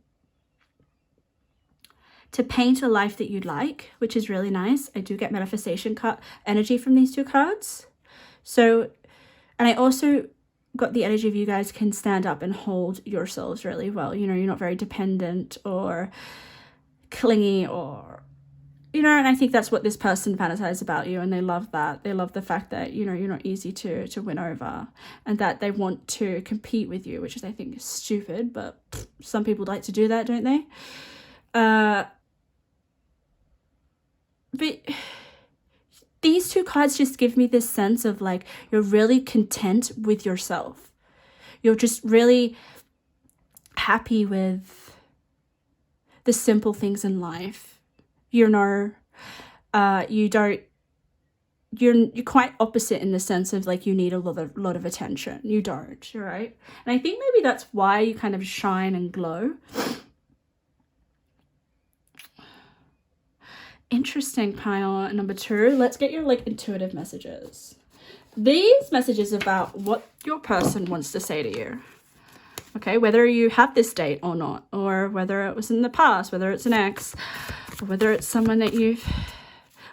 paint a life that you'd like, which is really nice. I do get manifestation card energy from these 2 cards. So, and I also got the energy of you guys can stand up and hold yourselves really well. You know, you're not very dependent or clingy, or, you know, and I think that's what this person fantasizes about you, and they love that. They love the fact that, you know, you're not easy to win over, and that they want to compete with you, which is, I think, is stupid, but some people like to do that, don't they? But these 2 cards just give me this sense of like, you're really content with yourself. You're just really happy with the simple things in life. You know, you're quite opposite in the sense of like, you need a lot of attention. You don't, right? And I think maybe that's why you kind of shine and glow. Interesting, pile number 2. Let's get your like intuitive messages. These messages about what your person wants to say to you. Okay, whether you have this date or not, or whether it was in the past, whether it's an ex, or whether it's someone that you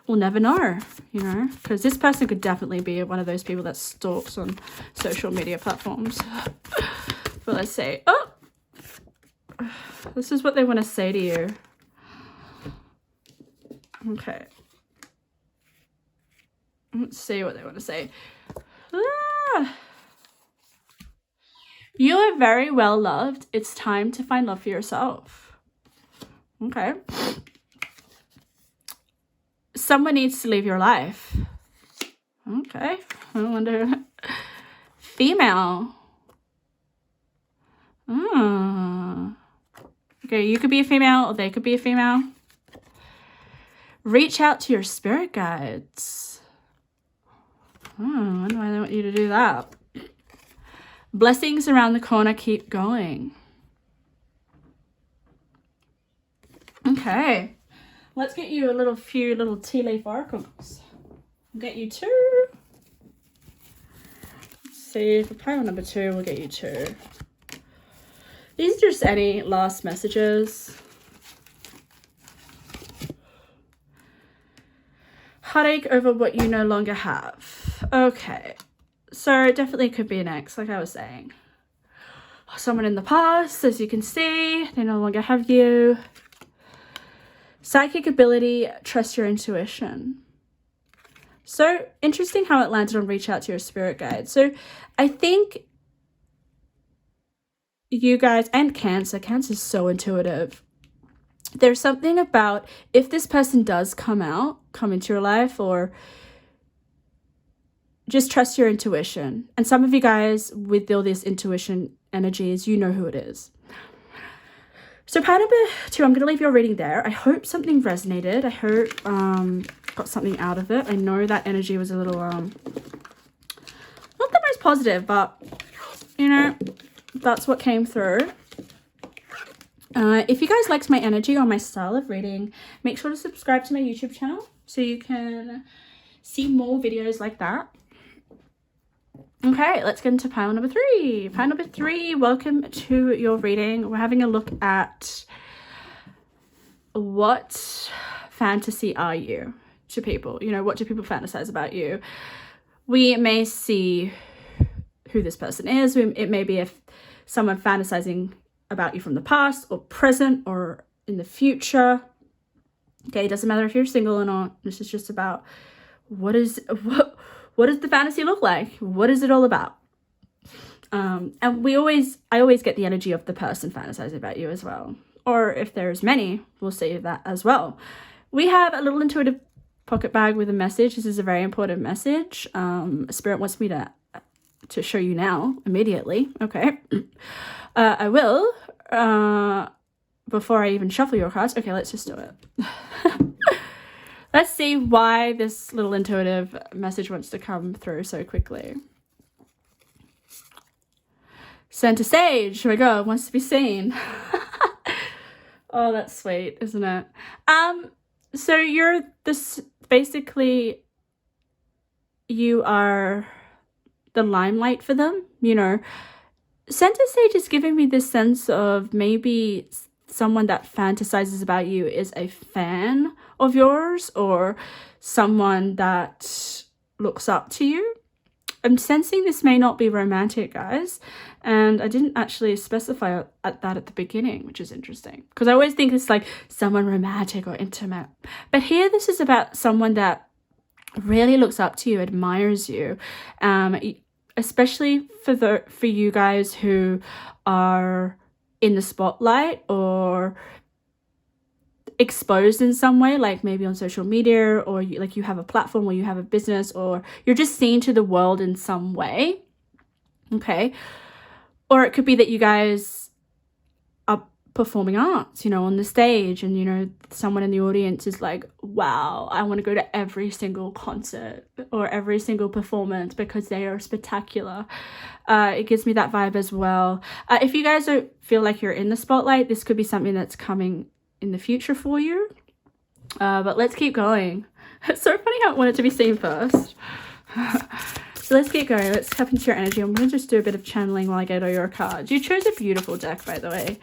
will never know, you know, because this person could definitely be one of those people that stalks on social media platforms. But let's say, oh, this is what they want to say to you. Okay. Let's see what they want to say. You are very well loved. It's time to find love for yourself. Okay. Someone needs to leave your life. Okay. I wonder. Female. Okay, you could be a female or they could be a female. Reach out to your spirit guides. Why do I want you to do that? Blessings around the corner, keep going. Okay. Let's get you a few little tea leaf oracles. We'll get you 2. Let's see, for pile number 2, we'll get you 2. These are just any last messages. Heartache over what you no longer have. Okay. So it definitely could be an ex, like I was saying. Someone in the past, as you can see, they no longer have you. Psychic ability, trust your intuition. So interesting how it landed on reach out to your spirit guide. So I think you guys, and Cancer is so intuitive. There's something about if this person does come into your life, or just trust your intuition. And some of you guys with all this intuition energies, you know who it is. So part number 2, I'm going to leave your reading there. I hope something resonated. I hope got something out of it. I know that energy was a little not the most positive, but you know, that's what came through. If you guys liked my energy or my style of reading, make sure to subscribe to my YouTube channel so you can see more videos like that. Okay, let's get into pile number 3. Pile number 3, welcome to your reading. We're having a look at what fantasy are you to people? You know, what do people fantasize about you? We may see who this person is. It may be if someone fantasizing about you from the past or present or in the future. Okay, it doesn't matter if you're single or not. This is just about what does the fantasy look like? What is it all about? And I always get the energy of the person fantasizing about you as well. Or if there's many, we'll see that as well. We have a little intuitive pocket bag with a message. This is a very important message. Spirit wants me to show you now, immediately. Okay. I will, before I even shuffle your cards. Okay, let's just do it. Let's see why this little intuitive message wants to come through so quickly. Center stage, here we go, wants to be seen. Oh, that's sweet, isn't it? So you're this, basically, you are the limelight for them, you know. Center stage is giving me this sense of maybe someone that fantasizes about you is a fan of yours or someone that looks up to you. I'm sensing this may not be romantic, guys, and I didn't actually specify that at the beginning, which is interesting because I always think it's like someone romantic or intimate, but here this is about someone that really looks up to you, admires you, especially for you guys who are in the spotlight or exposed in some way, like maybe on social media, or you have a platform, or you have a business, or you're just seen to the world in some way. Okay, or it could be that you guys are performing arts, you know, on the stage, and you know someone in the audience is like, wow, I want to go to every single concert or every single performance because they are spectacular. It gives me that vibe as well. If you guys don't feel like you're in the spotlight, this could be something that's coming in the future for you. But let's keep going. It's so funny how I want it to be seen first. So let's get going. Let's tap into your energy. I'm going to just do a bit of channeling while I get all your cards. You chose a beautiful deck, by the way.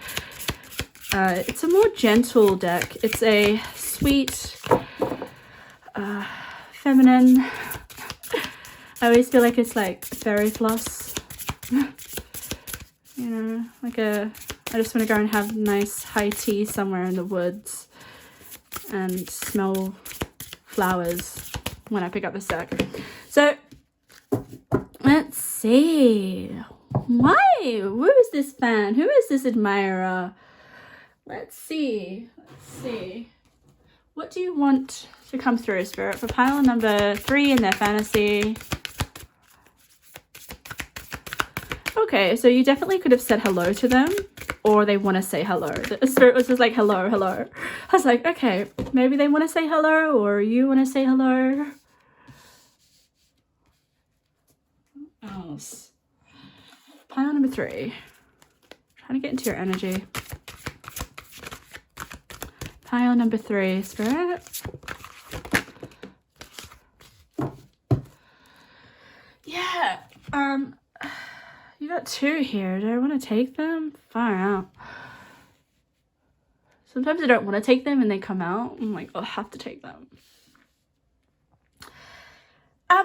It's a more gentle deck. It's a sweet, feminine. I always feel like it's like fairy floss. You know, like I just want to go and have nice high tea somewhere in the woods and smell flowers when I pick up this deck. So let's see. Why? Who is this fan? Who is this admirer? Let's see. What do you want to come through, Spirit, for pile number 3 in their fantasy? Okay, so you definitely could have said hello to them, or they want to say hello. The Spirit was just like, hello. I was like, okay, maybe they want to say hello, or you want to say hello. What else? Pile number 3. Trying to get into your energy. Pile number 3, Spirit. Yeah, you got 2 here. Do I want to take them? Far out. Sometimes I don't want to take them and they come out. I'm like, I'll have to take them.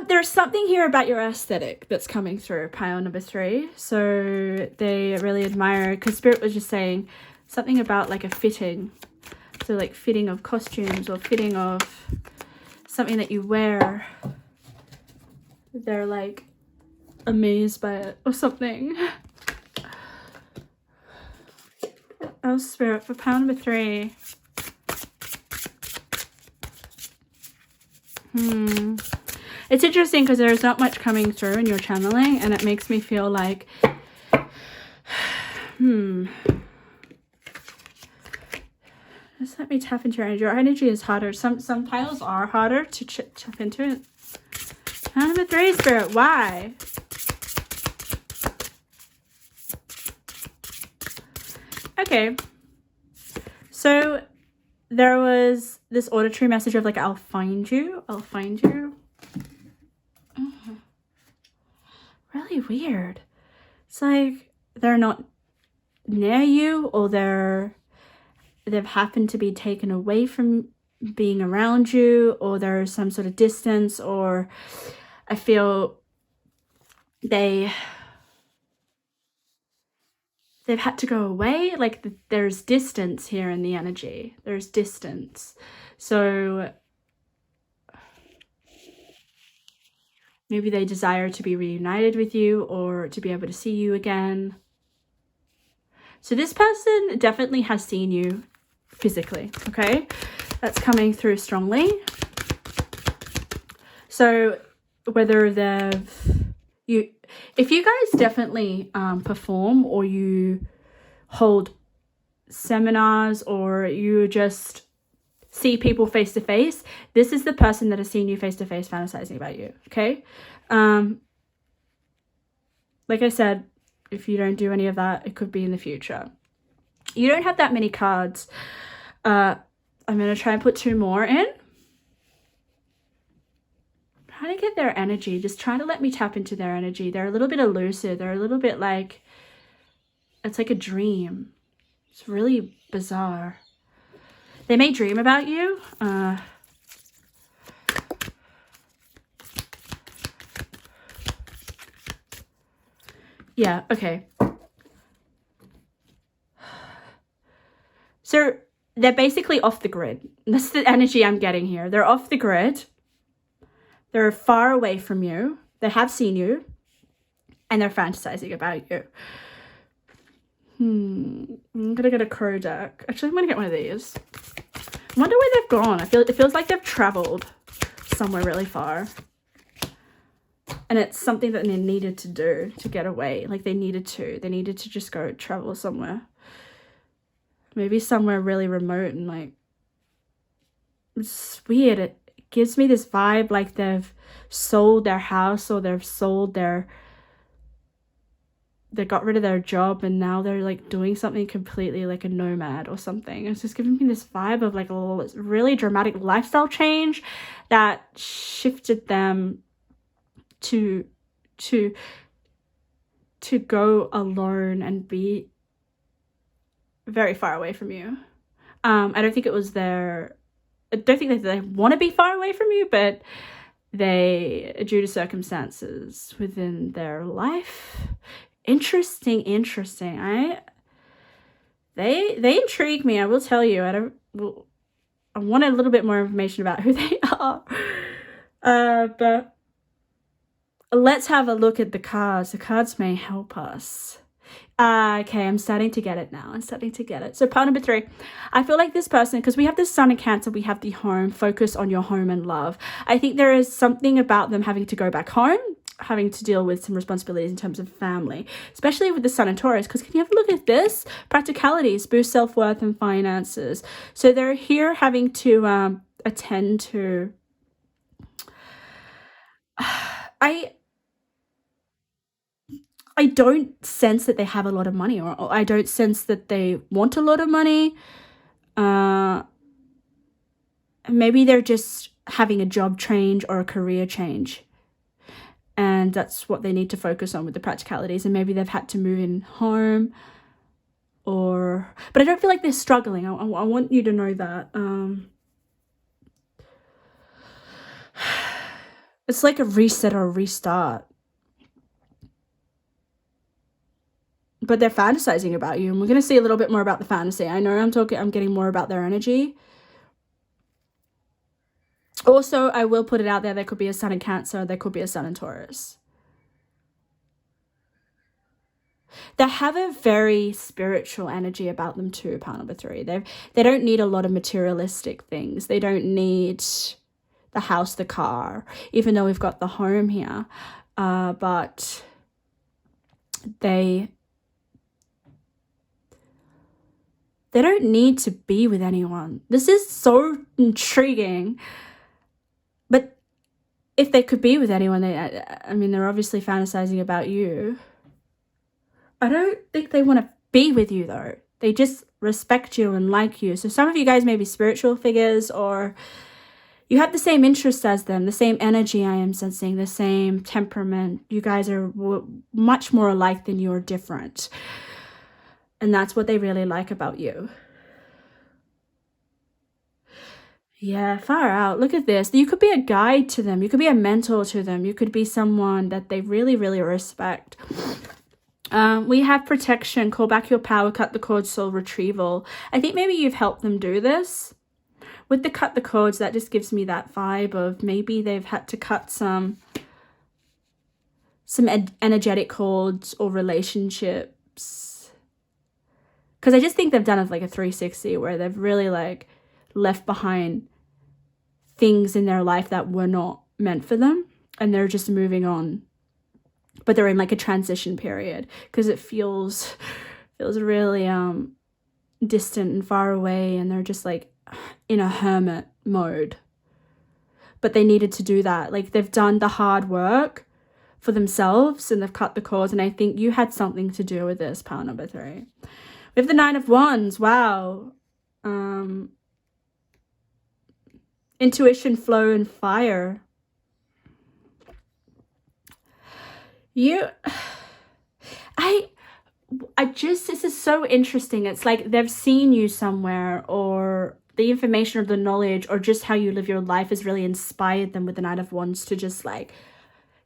There's something here about your aesthetic that's coming through, pile number 3. So they really admire, because Spirit was just saying something about like a fitting. So like fitting of costumes or fitting of something that you wear. They're like amazed by it or something. Oh, Spirit, for pile number 3. It's interesting because there's not much coming through in your channeling, and it makes me feel like just let me tap into your energy. Your energy is harder. Some piles are harder to tap into it. Pile number 3, Spirit, why? Okay, so there was this auditory message of like, I'll find you. Really weird. It's like they're not near you, or they've happened to be taken away from being around you, or there's some sort of distance, or I feel they've had to go away. Like there's distance here in the energy. There's distance. So maybe they desire to be reunited with you or to be able to see you again. So this person definitely has seen you physically, okay? That's coming through strongly. So whether if you guys definitely perform, or you hold seminars, or you just see people face to face, this is the person that has seen you face to face fantasizing about you, okay? Like I said, if you don't do any of that, it could be in the future. You don't have that many cards. I'm going to try and put 2 more in. Trying to get their energy. Just try to let me tap into their energy. They're a little bit elusive. They're a little bit like, it's like a dream. It's really bizarre. They may dream about you. Yeah, okay. So they're basically off the grid. That's the energy I'm getting here. They're off the grid. They're far away from you. They have seen you. And they're fantasizing about you. I'm going to get a crow deck. Actually, I'm going to get one of these. I wonder where they've gone. It feels like they've traveled somewhere really far. And it's something that they needed to do to get away. Like they needed to just go travel somewhere. Maybe somewhere really remote, and like, it's weird. It gives me this vibe like they've sold their house, or they've sold their they got rid of their job and now they're like doing something completely like a nomad or something. It's just giving me this vibe of like a really dramatic lifestyle change that shifted them to go alone and be very far away from you. I don't think that they want to be far away from you, but they, due to circumstances within their life. Interesting. They intrigue me, I will tell you. I want a little bit more information about who they are. But let's have a look at the cards. The cards may help us. Okay, I'm starting to get it now. So part number 3, I feel like this person, because we have the Sun in Cancer, we have the home, focus on your home and love. I think there is something about them having to go back home, having to deal with some responsibilities in terms of family, especially with the Sun and Taurus, because can you have a look at this? Practicalities, boost self-worth and finances. So they're here having to attend to... I don't sense that they have a lot of money, or I don't sense that they want a lot of money. Maybe they're just having a job change or a career change. And that's what they need to focus on with the practicalities. And maybe they've had to move in home but I don't feel like they're struggling. I want you to know that. It's like a reset or a restart. But they're fantasizing about you, and we're going to see a little bit more about the fantasy. I know I'm getting more about their energy. Also, I will put it out there could be a Sun in Cancer, there could be a Sun in Taurus. They have a very spiritual energy about them too, part number 3. They don't need a lot of materialistic things. They don't need the house, the car, even though we've got the home here. But they don't need to be with anyone. This is so intriguing. But if they could be with anyone, they're obviously fantasizing about you. I don't think they want to be with you, though. They just respect you and like you. So some of you guys may be spiritual figures, or you have the same interests as them, the same energy I am sensing, the same temperament. You guys are much more alike than you're different. And that's what they really like about you. Yeah, far out. Look at this. You could be a guide to them. You could be a mentor to them. You could be someone that they really, really respect. We have protection, call back your power, cut the cords, soul retrieval. I think maybe you've helped them do this. With the cut the cords, that just gives me that vibe of maybe they've had to cut some energetic cords or relationships. Because I just think they've done it like a 360 where they've really like left behind things in their life that were not meant for them, and they're just moving on. But they're in like a transition period because it feels really distant and far away, and they're just like in a hermit mode. But they needed to do that. Like they've done the hard work for themselves and they've cut the cords, and I think you had something to do with this, pile number 3. We have the 9 of Wands. Wow. Intuition, flow, and fire. This is so interesting. It's like they've seen you somewhere, or the information or the knowledge or just how you live your life has really inspired them with the 9 of Wands to just like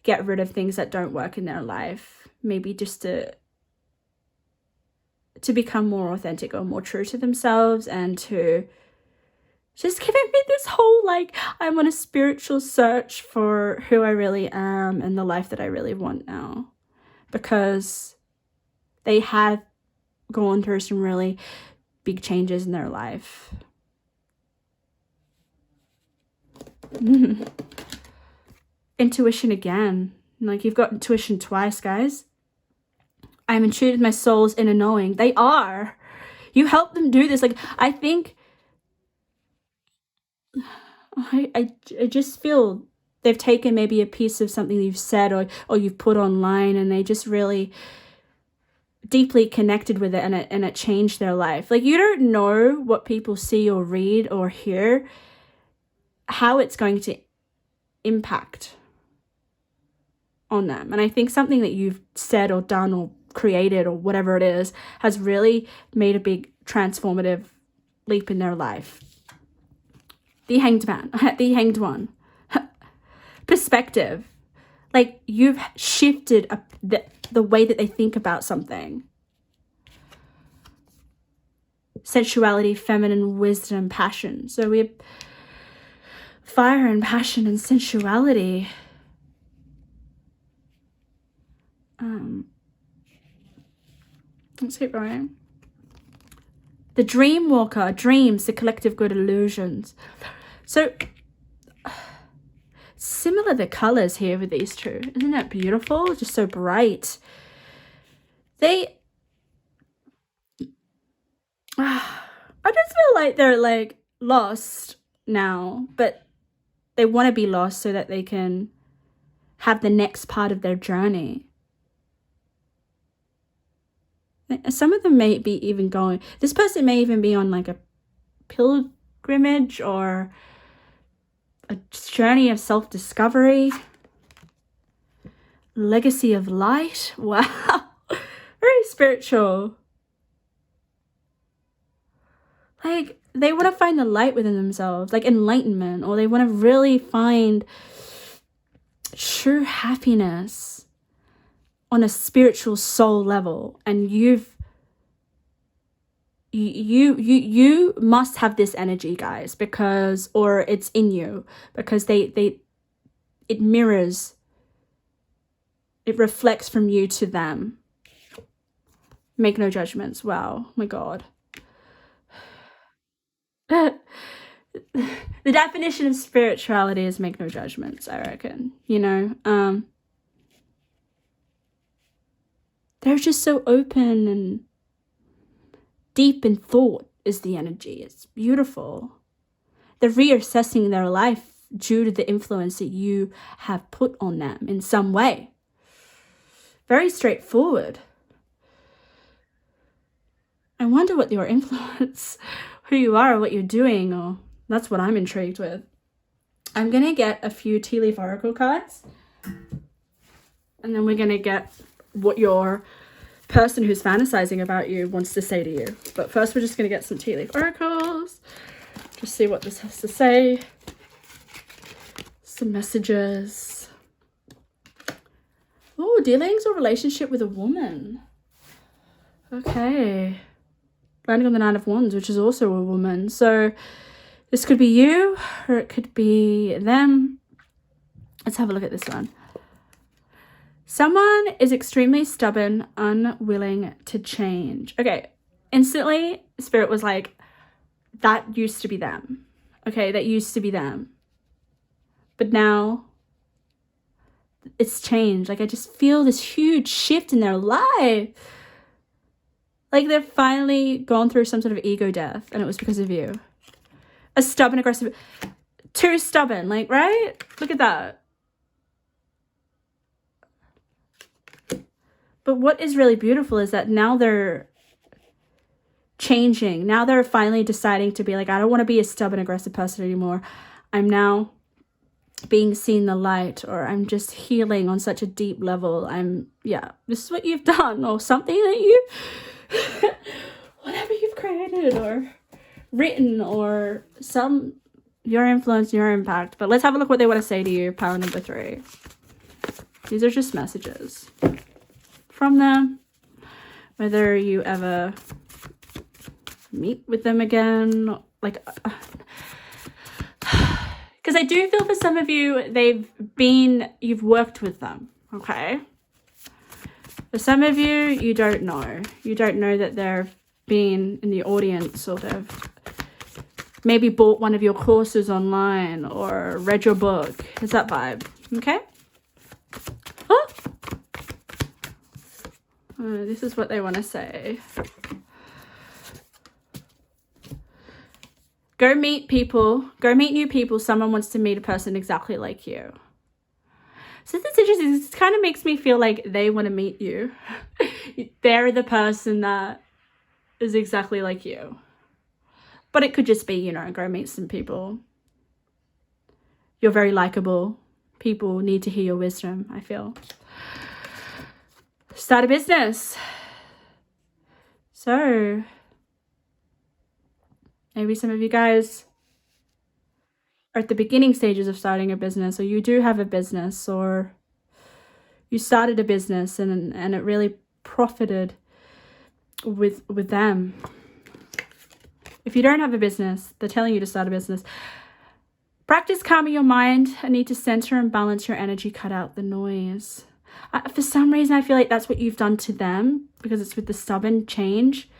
get rid of things that don't work in their life. Maybe just to become more authentic or more true to themselves, and to just giving me this whole like I'm on a spiritual search for who I really am and the life that I really want now, because they have gone through some really big changes in their life. Intuition again. Like you've got intuition twice, guys. I'm in tune with my soul's inner knowing. They are. You help them do this. Like I think I just feel they've taken maybe a piece of something you've said or you've put online, and they just really deeply connected with it, and it changed their life. Like, you don't know what people see or read or hear, how it's going to impact on them. And I think something that you've said or done or created or whatever it is has really made a big transformative leap in their life. The Hanged Man, the Hanged One. Perspective. Like, you've shifted the way that they think about something. Sensuality, feminine, wisdom, passion. So we have fire and passion and sensuality. Let's keep going. The Dream Walker, dreams, the collective good illusions. So similar the colors here with these two. Isn't that beautiful? Just so bright. I just feel like they're like lost now, but they want to be lost so that they can have the next part of their journey. Some of them may be even going, this person may even be on like a pilgrimage or a journey of self-discovery. Legacy of light. Wow. Very spiritual. Like, they want to find the light within themselves, like enlightenment, or they want to really find true happiness on a spiritual soul level. And you must have this energy, guys, because, or it's in you, because it mirrors, it reflects from you to them. Make no judgments. Wow, my God. The definition of spirituality is make no judgments, I reckon. You know, they're just so open and deep in thought is the energy. It's beautiful. They're reassessing their life due to the influence that you have put on them in some way. Very straightforward. I wonder what your influence, who you are, or what you're doing, or that's what I'm intrigued with. I'm going to get a few tea leaf oracle cards, and then we're going to get what your person who's fantasizing about you wants to say to you. But first, we're just going to get some tea leaf oracles, just see what this has to say. Some messages. Oh, dealings or relationship with a woman. Okay. Landing on the Nine of Wands, which is also a woman. So this could be you, or it could be them. Let's have a look at this one. Someone is extremely stubborn, unwilling to change. Okay, instantly, Spirit was like, that used to be them. Okay, that used to be them. But now, it's changed. Like, I just feel this huge shift in their life. Like, they've finally gone through some sort of ego death, and it was because of you. A stubborn, aggressive, too stubborn, like, right? Look at that. But what is really beautiful is that now they're changing. Now they're finally deciding to be like, I don't want to be a stubborn, aggressive person anymore. I'm now being seen the light, or I'm just healing on such a deep level. This is what you've done, or something that you, whatever you've created or written, or your influence, your impact. But let's have a look what they want to say to you, pile number 3. These are just messages from them, whether you ever meet with them again, like, because I do feel for some of you, you've worked with them, okay? For some of you, you don't know that they've been in the audience, or they've maybe bought one of your courses online or read your book. It's that vibe, okay? This is what they want to say. Go meet people. Go meet new people. Someone wants to meet a person exactly like you. So that's interesting. This kind of makes me feel like they want to meet you. They're the person that is exactly like you. But it could just be, you know, go meet some people. You're very likable. People need to hear your wisdom, I feel. Start a business. So maybe some of you guys are at the beginning stages of starting a business, or you do have a business, or you started a business and it really profited with them. If you don't have a business, they're telling you to start a business. Practice calming your mind. I need to center and balance your energy, cut out the noise. For some reason, I feel like that's what you've done to them, because it's with the stubborn change.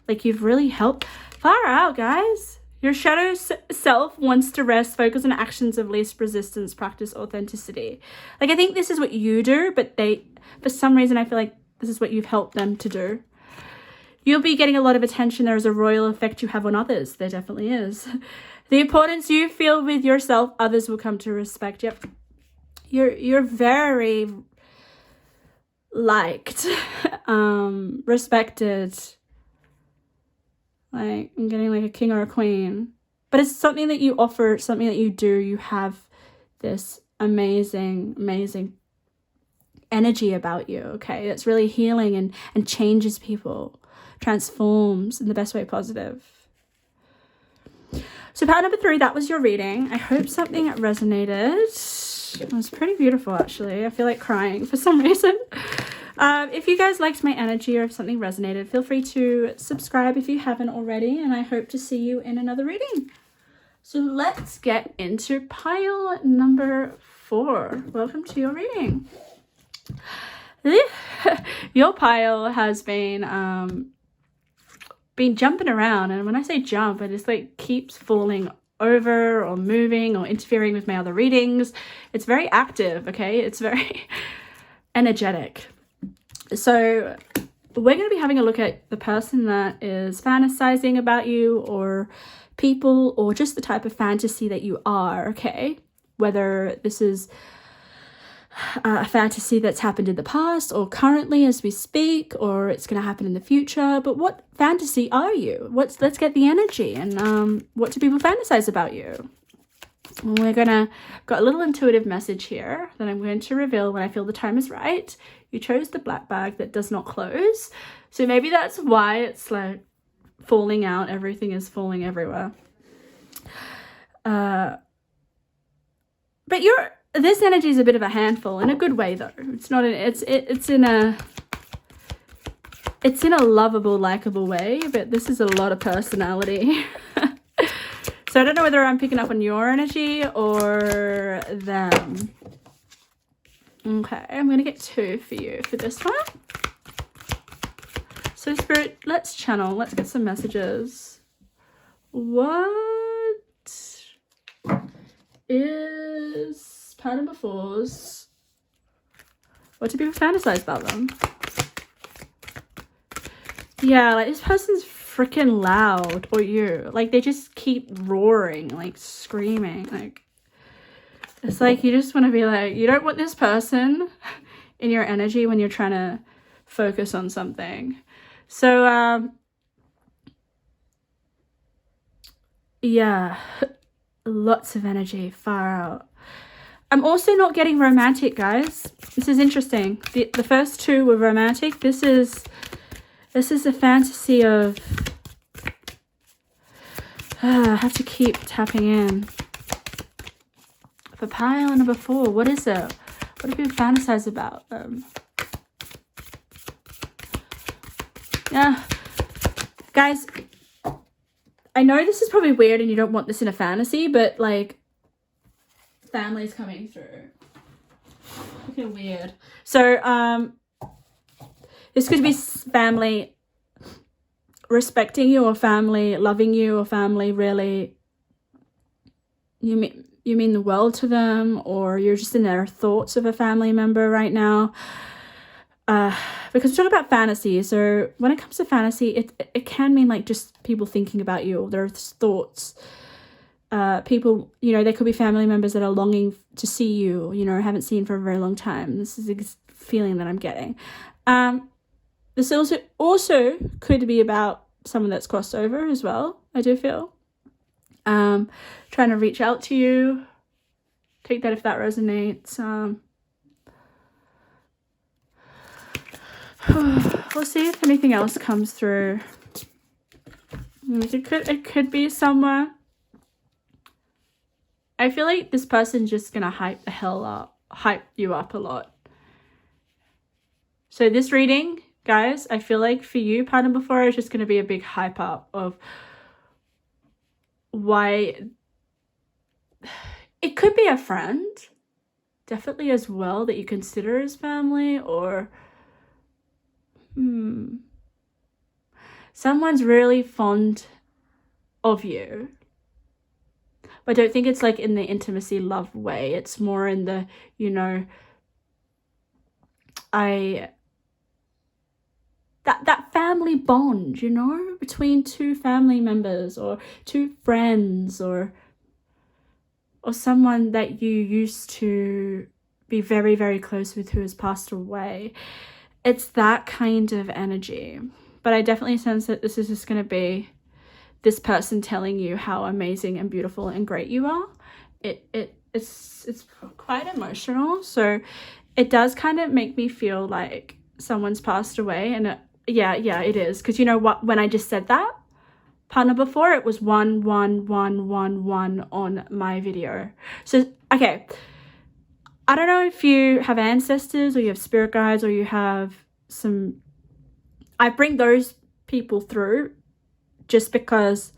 Like, you've really helped. Far out, guys. Your shadow self wants to rest, focus on actions of least resistance, practice authenticity. Like, I think this is what you do, but for some reason, I feel like this is what you've helped them to do. You'll be getting a lot of attention. There is a royal effect you have on others. There definitely is. The importance you feel with yourself, others will come to respect. Yep. You're very liked, respected. Like, I'm getting like a king or a queen. But it's something that you offer, something that you do. You have this amazing, amazing energy about you, okay? That's really healing and changes people, transforms in the best way positive. So part number 3, that was your reading. I hope something resonated. It was pretty beautiful, actually. I feel like crying for some reason. If you guys liked my energy, or if something resonated, feel free to subscribe if you haven't already, and I hope to see you in another reading. So let's get into pile number 4. Welcome to your reading. Your pile has been jumping around, and when I say jump, it just like keeps falling over or moving or interfering with my other readings. It's very active, okay? It's very energetic. So we're going to be having a look at the person that is fantasizing about you, or people, or just the type of fantasy that you are, okay? Whether this is a fantasy that's happened in the past or currently as we speak, or it's going to happen in the future. But what fantasy are you? Let's get the energy, and what do people fantasize about you? We're got a little intuitive message here that I'm going to reveal when I feel the time is right. You chose the black bag that does not close, so maybe that's why it's like falling out. Everything is falling everywhere. But this energy is a bit of a handful, in a good way though. It's not. It's in a lovable, likable way. But this is a lot of personality. So I don't know whether I'm picking up on your energy or them. Okay, I'm going to get 2 for you for this one. So Spirit, let's channel. Let's get some messages. What is part number 4's? What do people fantasize about them? Yeah, like this person's freaking loud, or you. Like, they just keep roaring, like screaming. Like, it's like you just want to be like, you don't want this person in your energy when you're trying to focus on something. So, yeah, lots of energy, far out. I'm also not getting romantic, guys. This is interesting. The first 2 were romantic. This is a fantasy of... I have to keep tapping in. For pile number 4, what is it? What do people fantasize about? Yeah. Guys, I know this is probably weird and you don't want this in a fantasy, but like, family's coming through. Looking weird. So, this could be family respecting you, or family loving you, or family really, you mean the world to them, or you're just in their thoughts of a family member right now. Because we're talking about fantasy, so when it comes to fantasy, it can mean like just people thinking about you, or their thoughts people, you know, there could be family members that are longing to see you, you know, haven't seen for a very long time. This is the feeling that I'm getting. This also could be about someone that's crossed over as well, I do feel. Trying to reach out to you. Take that if that resonates. We'll see if anything else comes through. It could be someone. I feel like this person's just gonna hype you up a lot. So this reading, guys, I feel like for you, part number 4 is just gonna be a big hype up of why. It could be a friend, definitely as well, that you consider as family, or someone's really fond of you. But I don't think it's like in the intimacy love way. It's more in the, you know, that family bond, you know, between two family members or two friends, or someone that you used to be very, very close with who has passed away. It's that kind of energy. But I definitely sense that this is just going to be this person telling you how amazing and beautiful and great you are. It's quite emotional. So it does kind of make me feel like someone's passed away. And yeah, it is. Because you know what? When I just said that, part number 4, it was 11111 on my video. So, okay. I don't know if you have ancestors or you have spirit guides or you have some. I bring those people through just because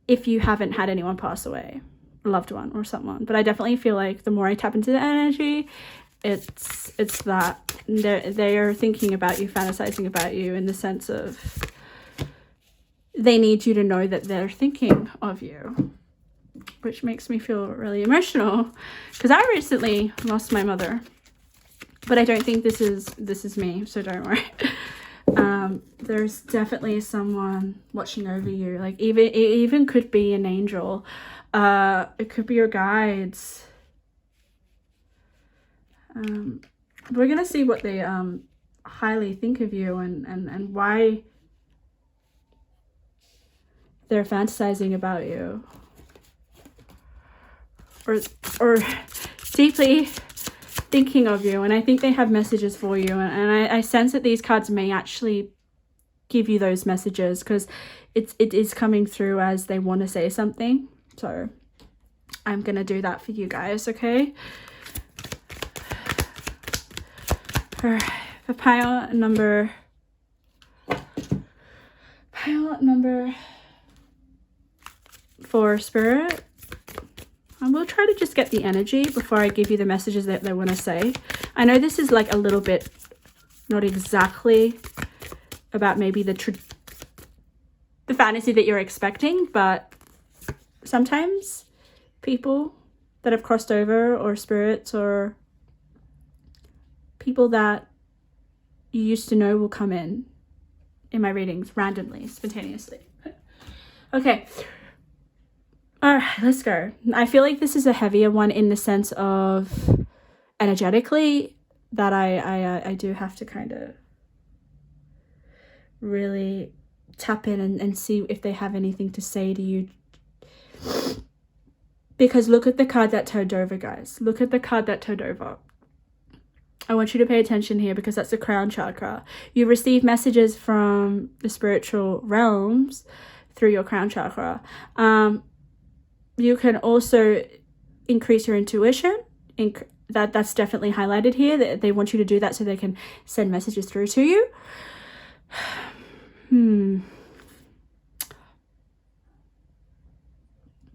if you haven't had anyone pass away, a loved one or someone. But I definitely feel like the more I tap into the energy, it's that they are thinking about you, fantasizing about you, in the sense of they need you to know that they're thinking of you, which makes me feel really emotional because I recently lost my mother, but I don't think this is me, so don't worry. There's definitely someone watching over you. Like it even could be an angel. It could be your guides. We're gonna see what they highly think of you and why they're fantasizing about you, or deeply thinking of you. And I think they have messages for you, and I sense that these cards may actually give you those messages because it is coming through as they want to say something. So I'm gonna do that for you guys, okay? For pile number 4, spirit, I will try to just get the energy before I give you the messages that they want to say. I know this is like a little bit not exactly about maybe the fantasy that you're expecting, but sometimes people that have crossed over, or spirits, or people that you used to know will come in my readings randomly, spontaneously. Okay. All right, let's go. I feel like this is a heavier one in the sense of energetically that I do have to kind of really tap in and see if they have anything to say to you. Because look at the card that turned over, guys. Look at the card that turned over. I want you to pay attention here because that's the crown chakra. You receive messages from the spiritual realms through your crown chakra. You can also increase your intuition. That's definitely highlighted here. That they want you to do that so they can send messages through to you.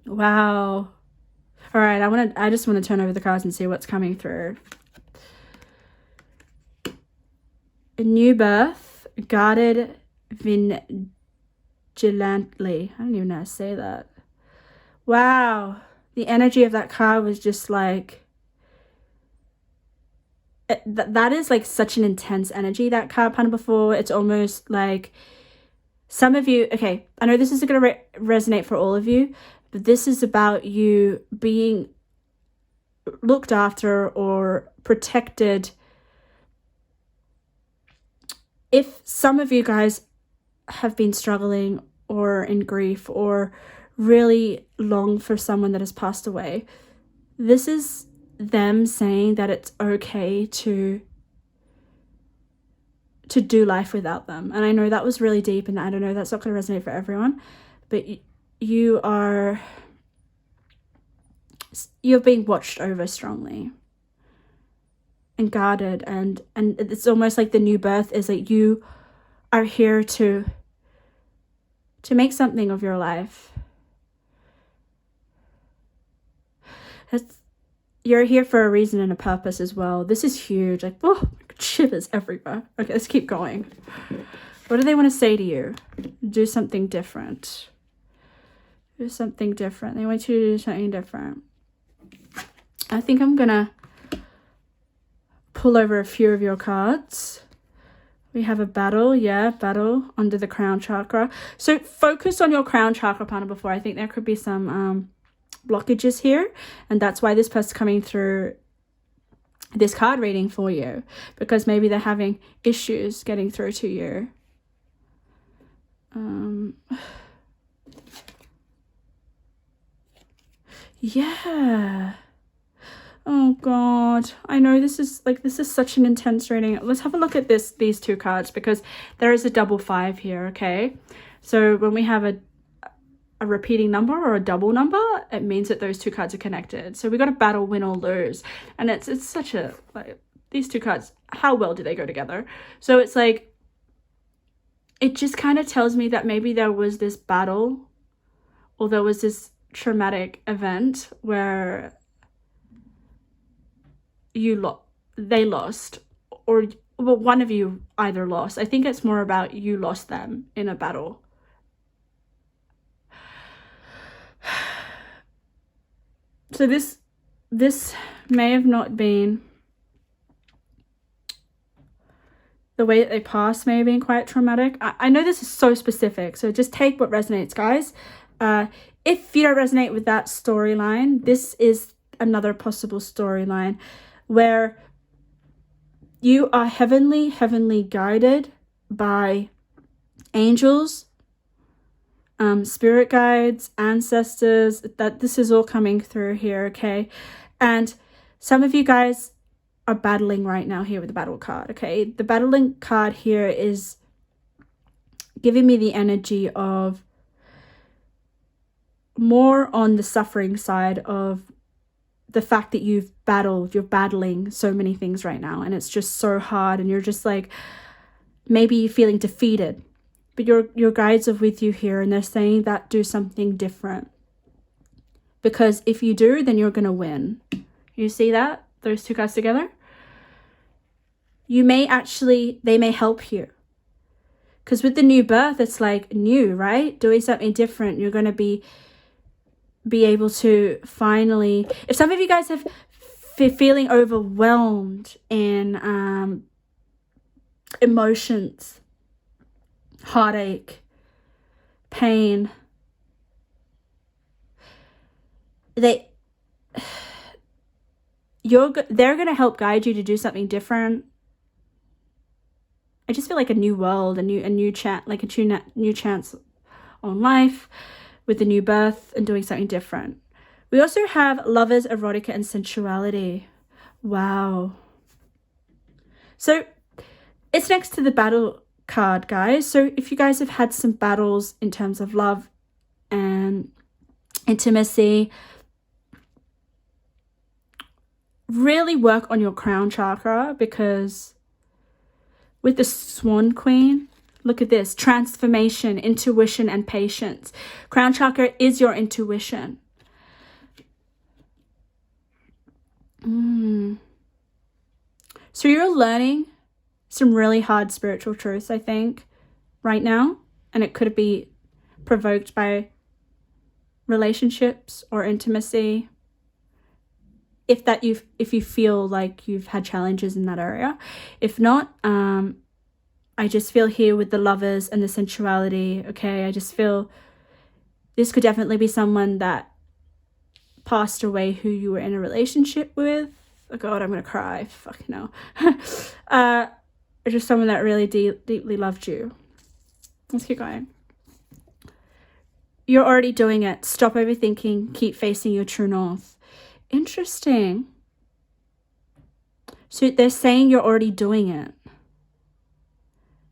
Wow. All right, I just want to turn over the cards and see what's coming through. A new birth, guarded vigilantly. I don't even know how to say that. Wow. The energy of that card was just like, that is like such an intense energy, that card panel before. It's almost like some of you, okay, I know this isn't going to resonate for all of you, But this is about you being looked after or protected. If some of you guys have been struggling or in grief or really long for someone that has passed away, this is them saying that it's okay to do life without them. And I know that was really deep, and I don't know, that's not going to resonate for everyone, but you're being watched over strongly and guarded, and it's almost like the new birth is like you are here to make something of your life. You're here for a reason and a purpose as well. This is huge. Like, oh, shivers everywhere. Okay, let's keep going. What do they want to say to you? Do something different. Do something different. They want you to do something different. I think I'm gonna pull over a few of your cards. We have a battle, battle under the crown chakra. So focus on your crown chakra, partner, before. I think there could be some blockages here, and that's why this person's coming through this card reading for you, because maybe they're having issues getting through to you. Yeah. Oh God, I know this is such an intense reading. Let's have a look at these two cards, because there is a double 5 here. Okay, so when we have a repeating number or a double number, it means that those two cards are connected. So we got a battle, win or lose, and it's such a, like, these two cards, how well do they go together? So it's like, it just kind of tells me that maybe there was this battle, or there was this traumatic event where they lost, or well, one of you either lost. I think it's more about you lost them in a battle. So this may have not been, the way that they passed may have been quite traumatic. I know this is so specific, so just take what resonates, guys. If you don't resonate with that storyline, this is another possible storyline where you are heavenly guided by angels, spirit guides, ancestors, that this is all coming through here, okay? And some of you guys are battling right now here with the battle card, okay? The battling card here is giving me the energy of more on the suffering side of the fact that you're battling so many things right now, and it's just so hard, and you're just like, maybe you're feeling defeated, but your guides are with you here, and they're saying that do something different, because if you do, then you're gonna win. You see that, those two cards together? They may help you, because with the new birth, it's like new, right? Doing something different. You're gonna be able to finally, if some of you guys have feeling overwhelmed in emotions, heartache, pain, they're going to help guide you to do something different. I just feel like a new world, a new chance, like a new chance on life with the new birth and doing something different. We also have lovers, erotica, and sensuality. Wow. So it's next to the battle card, guys. So if you guys have had some battles in terms of love and intimacy, really work on your crown chakra, because with the Swan Queen, look at this, transformation, intuition, and patience. Crown chakra is your intuition. So you're learning some really hard spiritual truths, I think, right now. And it could be provoked by relationships or intimacy. If you feel like you've had challenges in that area. If not, I just feel here with the lovers and the sensuality, okay? I just feel This could definitely be someone that passed away who you were in a relationship with. Oh God, I'm gonna cry. Fucking hell. Or just someone that really deeply loved you. Let's keep going. You're already doing it. Stop overthinking. Keep facing your true north. Interesting. So they're saying you're already doing it.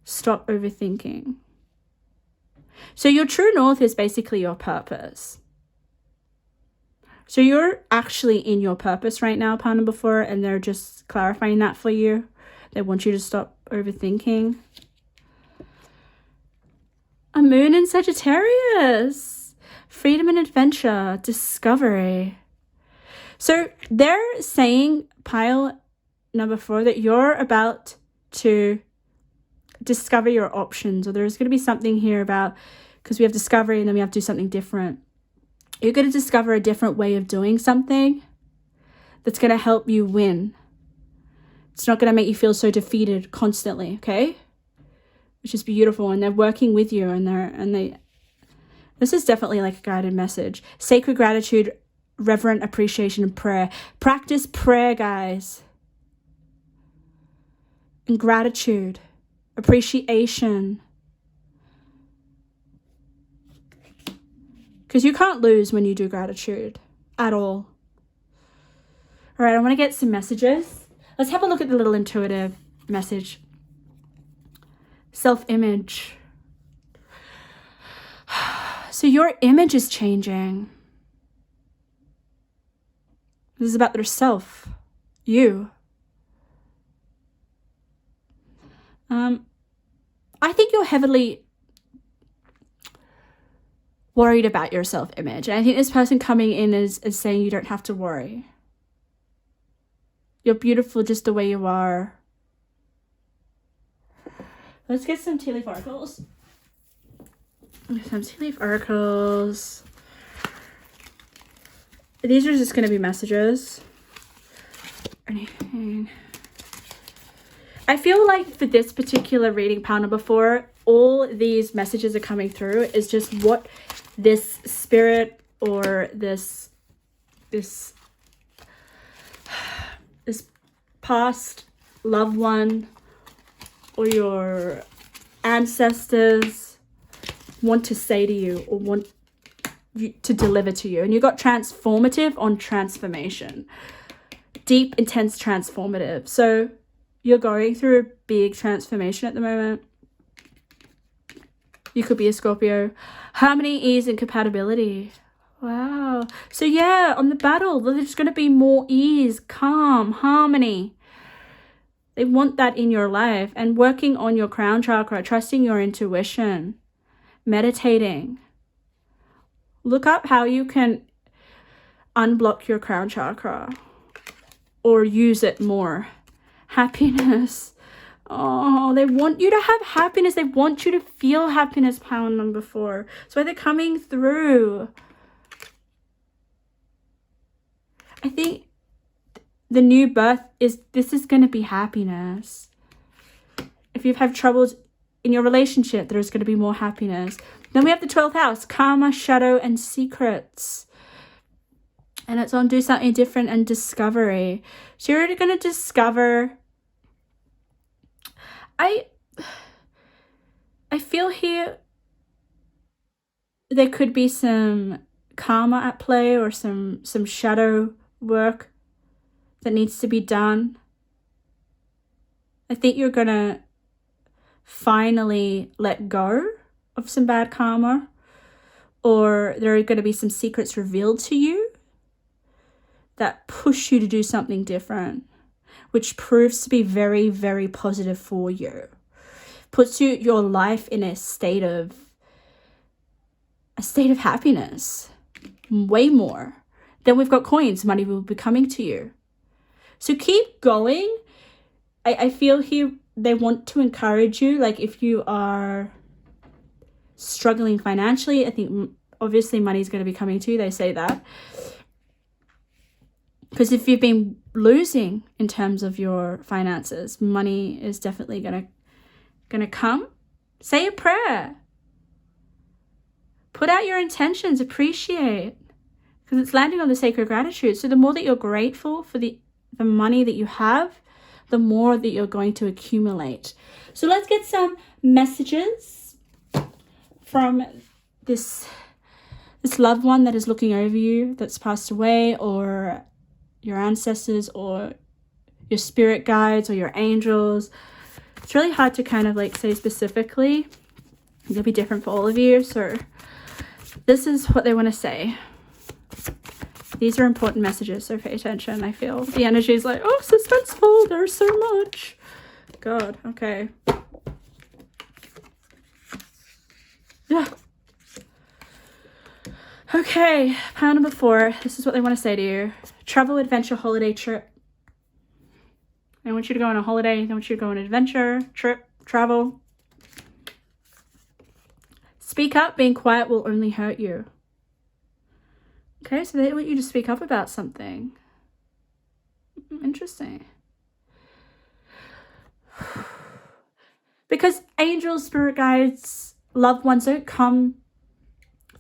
Stop overthinking. So your true north is basically your purpose. So you're actually in your purpose right now, partner before, and they're just clarifying that for you. They want you to stop overthinking. A moon in Sagittarius. Freedom and adventure. Discovery. So they're saying, pile number 4, that you're about to discover your options, or there's going to be something here about, because we have discovery and then we have to do something different. You're going to discover a different way of doing something that's going to help you win. It's not going to make you feel so defeated constantly, okay? Which is beautiful. And they're working with you, and this is definitely like a guided message. Sacred gratitude, reverent appreciation, and prayer. Practice prayer, guys. And gratitude, appreciation. Because you can't lose when you do gratitude at all. All right, I want to get some messages. Let's have a look at the little intuitive message. Self-image. So your image is changing. This is about their self. You. I think you're heavily worried about your self-image. And I think this person coming in is saying you don't have to worry. You're beautiful just the way you are. Let's get some tea leaf oracles. Some tea leaf oracles. These are just going to be messages. Anything. I feel like for this particular reading, pound number 4, all these messages are coming through is just what this spirit or this past loved one or your ancestors want to say to you or want you to deliver to you. And you got transformative on transformation. Deep, intense, transformative. So you're going through a big transformation at the moment. You could be a Scorpio. Harmony, ease, and compatibility. Wow. So yeah, on the battle, there's going to be more ease, calm, harmony. They want that in your life. And working on your crown chakra, trusting your intuition, meditating. Look up how you can unblock your crown chakra or use it more. Happiness. Oh, they want you to have happiness. They want you to feel happiness, pound number 4. So they're coming through. I think the new birth is going to be happiness. If you've had troubles in your relationship, there's going to be more happiness. Then we have the 12th house, karma, shadow, and secrets. And it's on do something different and discovery. So you're going to discover. I feel here there could be some karma at play or some shadow work that needs to be done. I think you're going to finally let go of some bad karma, or there are going to be some secrets revealed to you that push you to do something different, which proves to be very, very positive for you. Puts your life in a state of happiness. Way more. Then we've got coins. Money will be coming to you. So keep going. I feel here they want to encourage you. Like if you are struggling financially, I think obviously money is going to be coming to you. They say that. Because if you've been losing in terms of your finances, money is definitely gonna come. Say a prayer. Put out your intentions, appreciate, because it's landing on the sacred gratitude. So the more that you're grateful for the money that you have, the more that you're going to accumulate. So let's get some messages from this loved one that is looking over you, that's passed away, or your ancestors, or your spirit guides, or your angels. It's really hard to kind of like say specifically. It'll be different for all of you. So this is what they want to say. These are important messages, so pay attention. I feel the energy is like, oh, suspenseful. There's so much. God, okay. Yeah. Okay, pile number 4. This is what they want to say to you. Travel, adventure, holiday, trip. They want you to go on a holiday. They want you to go on an adventure, trip, travel. Speak up. Being quiet will only hurt you. Okay, so they want you to speak up about something. Interesting. Because angels, spirit guides, loved ones don't come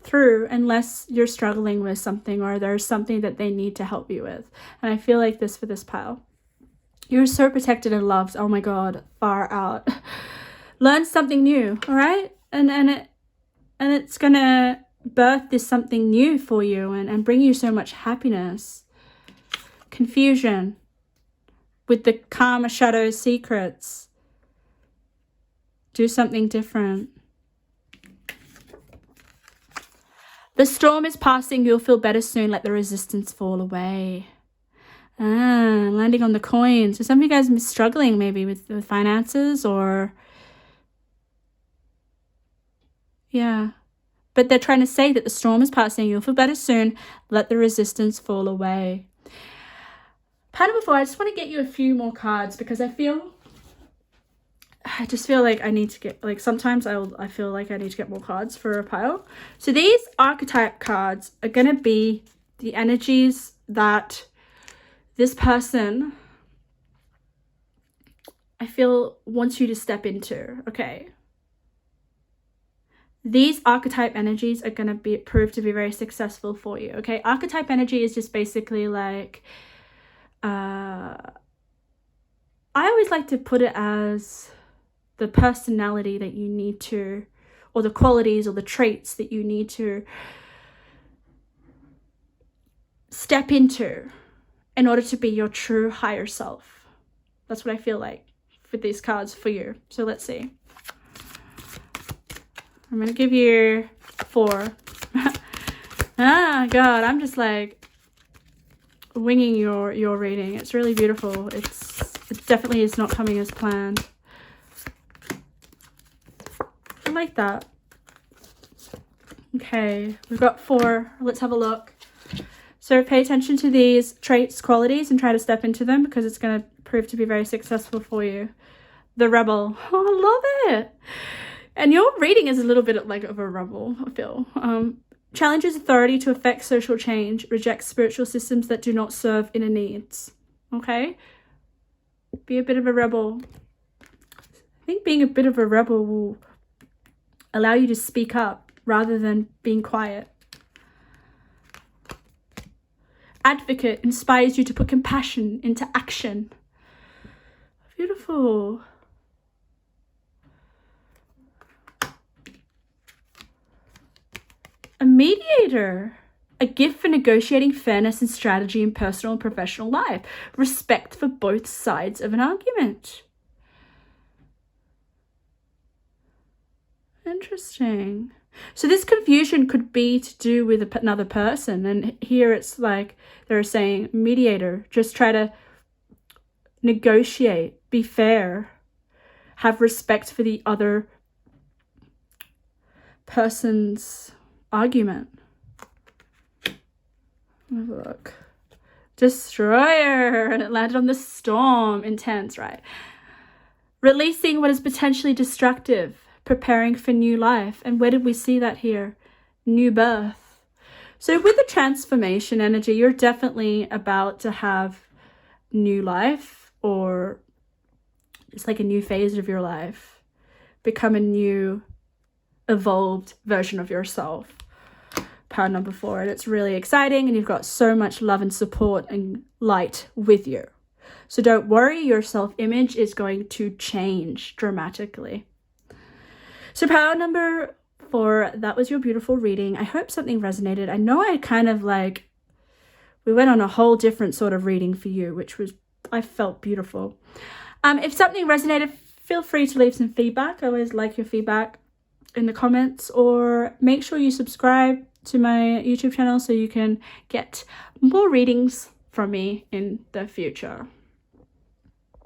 through unless you're struggling with something or there's something that they need to help you with. And I feel like this for this pile. You're so protected and loved. Oh my God, far out. Learn something new, all right? And it's gonna birth this something new for you and bring you so much happiness. Confusion with the karma shadow secrets. Do something different. The storm is passing. You'll feel better soon. Let the resistance fall away. Landing on the coins. So some of you guys are struggling maybe with the finances or... Yeah. But they're trying to say that the storm is passing. You'll feel better soon. Let the resistance fall away. Pile number 4, I just want to get you a few more cards because I just feel like I need to get, like sometimes I feel like I need to get more cards for a pile. So these archetype cards are going to be the energies that this person, I feel, wants you to step into, okay? These archetype energies are going to prove to be very successful for you, okay? Archetype energy is just basically like, I always like to put it as the personality that you need to, or the qualities or the traits that you need to step into in order to be your true higher self. That's what I feel like for these cards for you. So let's see. I'm going to give you 4. God, I'm just like winging your reading. It's really beautiful. It definitely is not coming as planned. I like that. Okay, we've got 4. Let's have a look. So pay attention to these traits, qualities, and try to step into them because it's going to prove to be very successful for you. The rebel. Oh, I love it. And your reading is a little bit like of a rebel, I feel. Challenges authority to effect social change. Rejects spiritual systems that do not serve inner needs. Okay? Be a bit of a rebel. I think being a bit of a rebel will allow you to speak up rather than being quiet. Advocate inspires you to put compassion into action. Beautiful. A mediator. A gift for negotiating fairness and strategy in personal and professional life. Respect for both sides of an argument. Interesting. So this confusion could be to do with another person. And here it's like they're saying, mediator, just try to negotiate, be fair, have respect for the other person's argument. Have a look. Destroyer, and it landed on the storm. Intense, right? Releasing what is potentially destructive. Preparing for new life. And where did we see that here? New birth. So with the transformation energy, you're definitely about to have new life, or it's like a new phase of your life. Become a new, evolved version of yourself. power number 4, and it's really exciting, and you've got so much love and support and light with you. So don't worry, your self-image is going to change dramatically. So power number 4, that was your beautiful reading. I hope something resonated. I know I kind of like, we went on a whole different sort of reading for you, which was, I felt beautiful. If something resonated, feel free to leave some feedback. I always like your feedback in the comments, or make sure you subscribe to my YouTube channel so you can get more readings from me in the future.